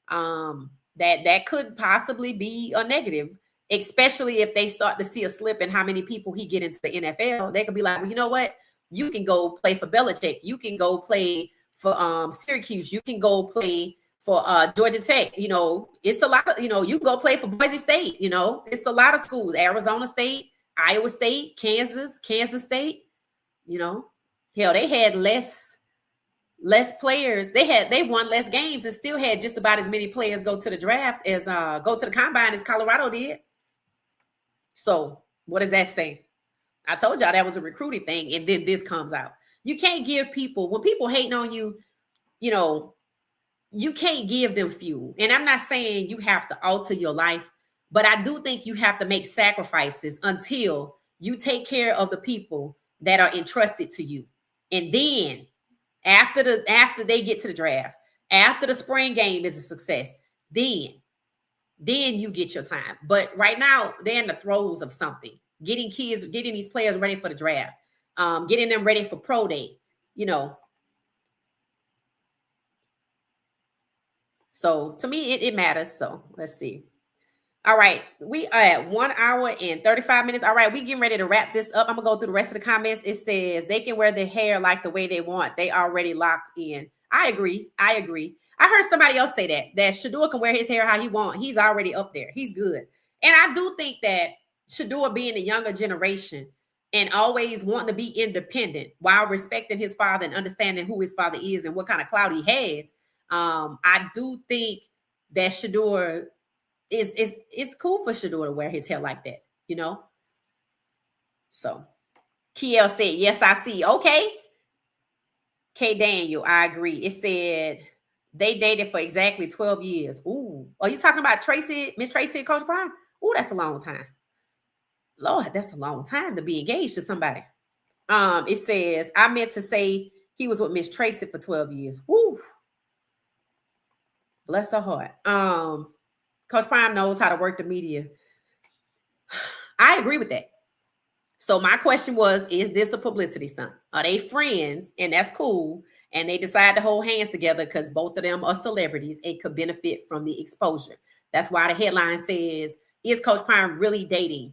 That could possibly be a negative, especially if they start to see a slip in how many people he get into the NFL. They could be like, well, you know what? You can go play for Belichick. You can go play for Syracuse. You can go play for Georgia Tech. It's a lot of, you can go play for Boise State. It's a lot of schools. Arizona State, Iowa State, Kansas State. Hell, they had less players. They won less games and still had just about as many players go to the draft as go to the combine as Colorado did. So what does that say? I told y'all that was a recruiting thing, and then this comes out. You can't give people, when people hating on you, you can't give them fuel. And I'm not saying you have to alter your life, but I do think you have to make sacrifices until you take care of the people that are entrusted to you. And then after they get to the draft, after the spring game is a success, then you get your time. But right now, they're in the throes of something. Getting these players ready for the draft, getting them ready for pro day, So to me, it matters. So let's see. All right. We are at 1 hour and 35 minutes. All right. We getting ready to wrap this up. I'm going to go through the rest of the comments. It says they can wear their hair like the way they want. They already locked in. I agree. I heard somebody else say that Shador can wear his hair how he wants. He's already up there. He's good. And I do think that Shador being a younger generation and always wanting to be independent while respecting his father and understanding who his father is and what kind of clout he has. I do think that Shador it's cool for Shador to wear his hair like that, So Kiel said, yes, I see. Okay. K Daniel, I agree. It said they dated for exactly 12 years. Ooh. Are you talking about Miss Tracy and Coach Brown? Ooh, that's a long time. Lord, that's a long time to be engaged to somebody. It says, I meant to say he was with Miss Tracy for 12 years. Woo. Bless her heart. Coach Prime knows how to work the media. I agree with that. So my question was, is this a publicity stunt? Are they friends? And that's cool. And they decide to hold hands together because both of them are celebrities and could benefit from the exposure. That's why the headline says, is Coach Prime really dating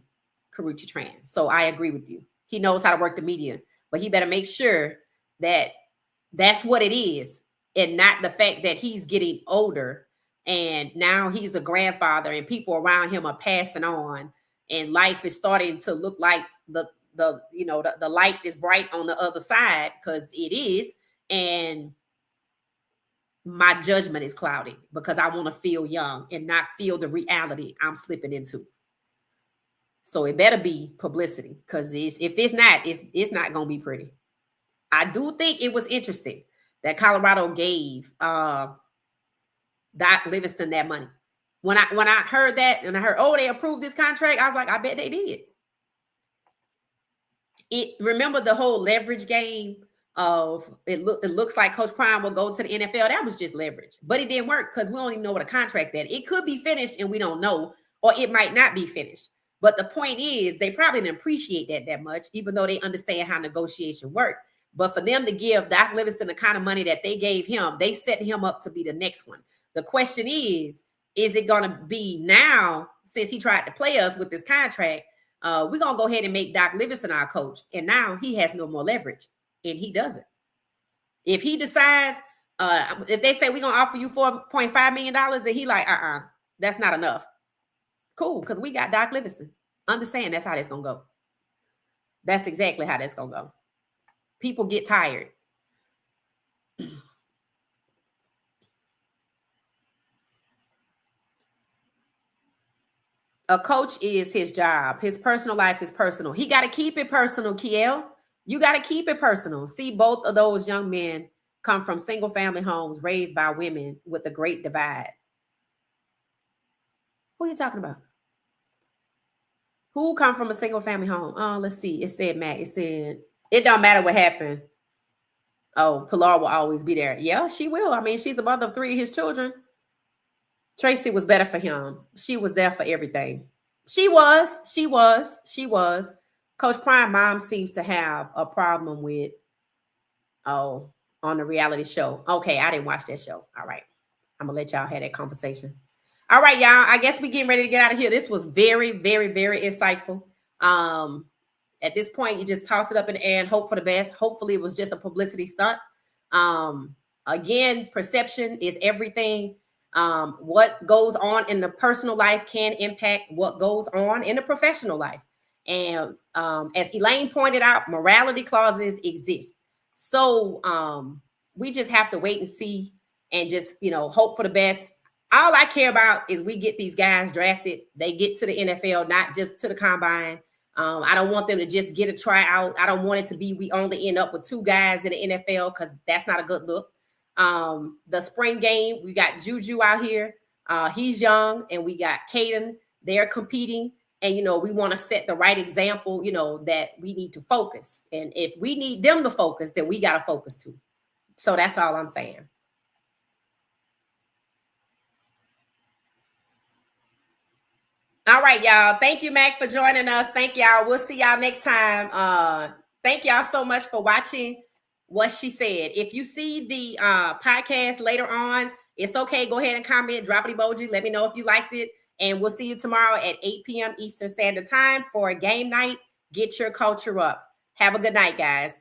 Karuchi Tran? So I agree with you. He knows how to work the media, but he better make sure that that's what it is and not the fact that he's getting older and now he's a grandfather and people around him are passing on and life is starting to look like the light is bright on the other side, because it is. And my judgment is clouded because I want to feel young and not feel the reality I'm slipping into. So it better be publicity, because if it's not, it's not going to be pretty. I do think it was interesting that Colorado gave Doc Livingston that money. When I heard that and I heard, oh, they approved this contract, I was like, I bet they did. Remember the whole leverage game of it looks like Coach Prime will go to the NFL. That was just leverage, but it didn't work because we don't even know what a contract that. It could be finished and we don't know, or it might not be finished. But the point is, they probably didn't appreciate that much, even though they understand how negotiation work. But for them to give Doc Livingston the kind of money that they gave him, they set him up to be the next one. The question is it going to be now, since he tried to play us with this contract, we're going to go ahead and make Doc Livingston our coach. And now he has no more leverage, and he doesn't. If he decides, if they say we're going to offer you $4.5 million, and he like, that's not enough. Cool, because we got Doc Livingston. Understand that's how that's going to go. That's exactly how that's going to go. People get tired. A coach is his job. His personal life is personal. He got to keep it personal, Kiel. You got to keep it personal. See, both of those young men come from single family homes raised by women with a great divide. Who are you talking about? Who come from a single family home? Oh, let's see. It said Matt. It said it don't matter what happened. Oh, Pilar will always be there. Yeah, she will. I mean, she's the mother of 3 of his children. Tracy was better for him. She was there for everything. She was. Coach Prime mom seems to have a problem with, on the reality show. Okay, I didn't watch that show. All right. I'm going to let y'all have that conversation. All right, y'all. I guess we're getting ready to get out of here. This was very, very, very insightful. At this point, you just toss it up in the air and hope for the best. Hopefully, it was just a publicity stunt. Again, perception is everything. What goes on in the personal life can impact what goes on in the professional life. And as Elaine pointed out, morality clauses exist. So we just have to wait and see and just, hope for the best. All I care about is we get these guys drafted. They get to the NFL, not just to the combine. I don't want them to just get a tryout. I don't want it to be we only end up with 2 guys in the NFL because that's not a good look. The spring game, we got Juju out here. He's young, and we got Caden. They're competing, and we want to set the right example. That we need to focus, and if we need them to focus, then we got to focus too. So that's all I'm saying. All right, y'all. Thank you, Mac, for joining us. Thank y'all. We'll see y'all next time. Thank y'all so much for watching What She Said. If you see the podcast later on, it's okay. Go ahead and comment, drop an emoji. Let me know if you liked it. And we'll see you tomorrow at 8 p.m. Eastern Standard Time for a game night. Get your culture up. Have a good night, guys.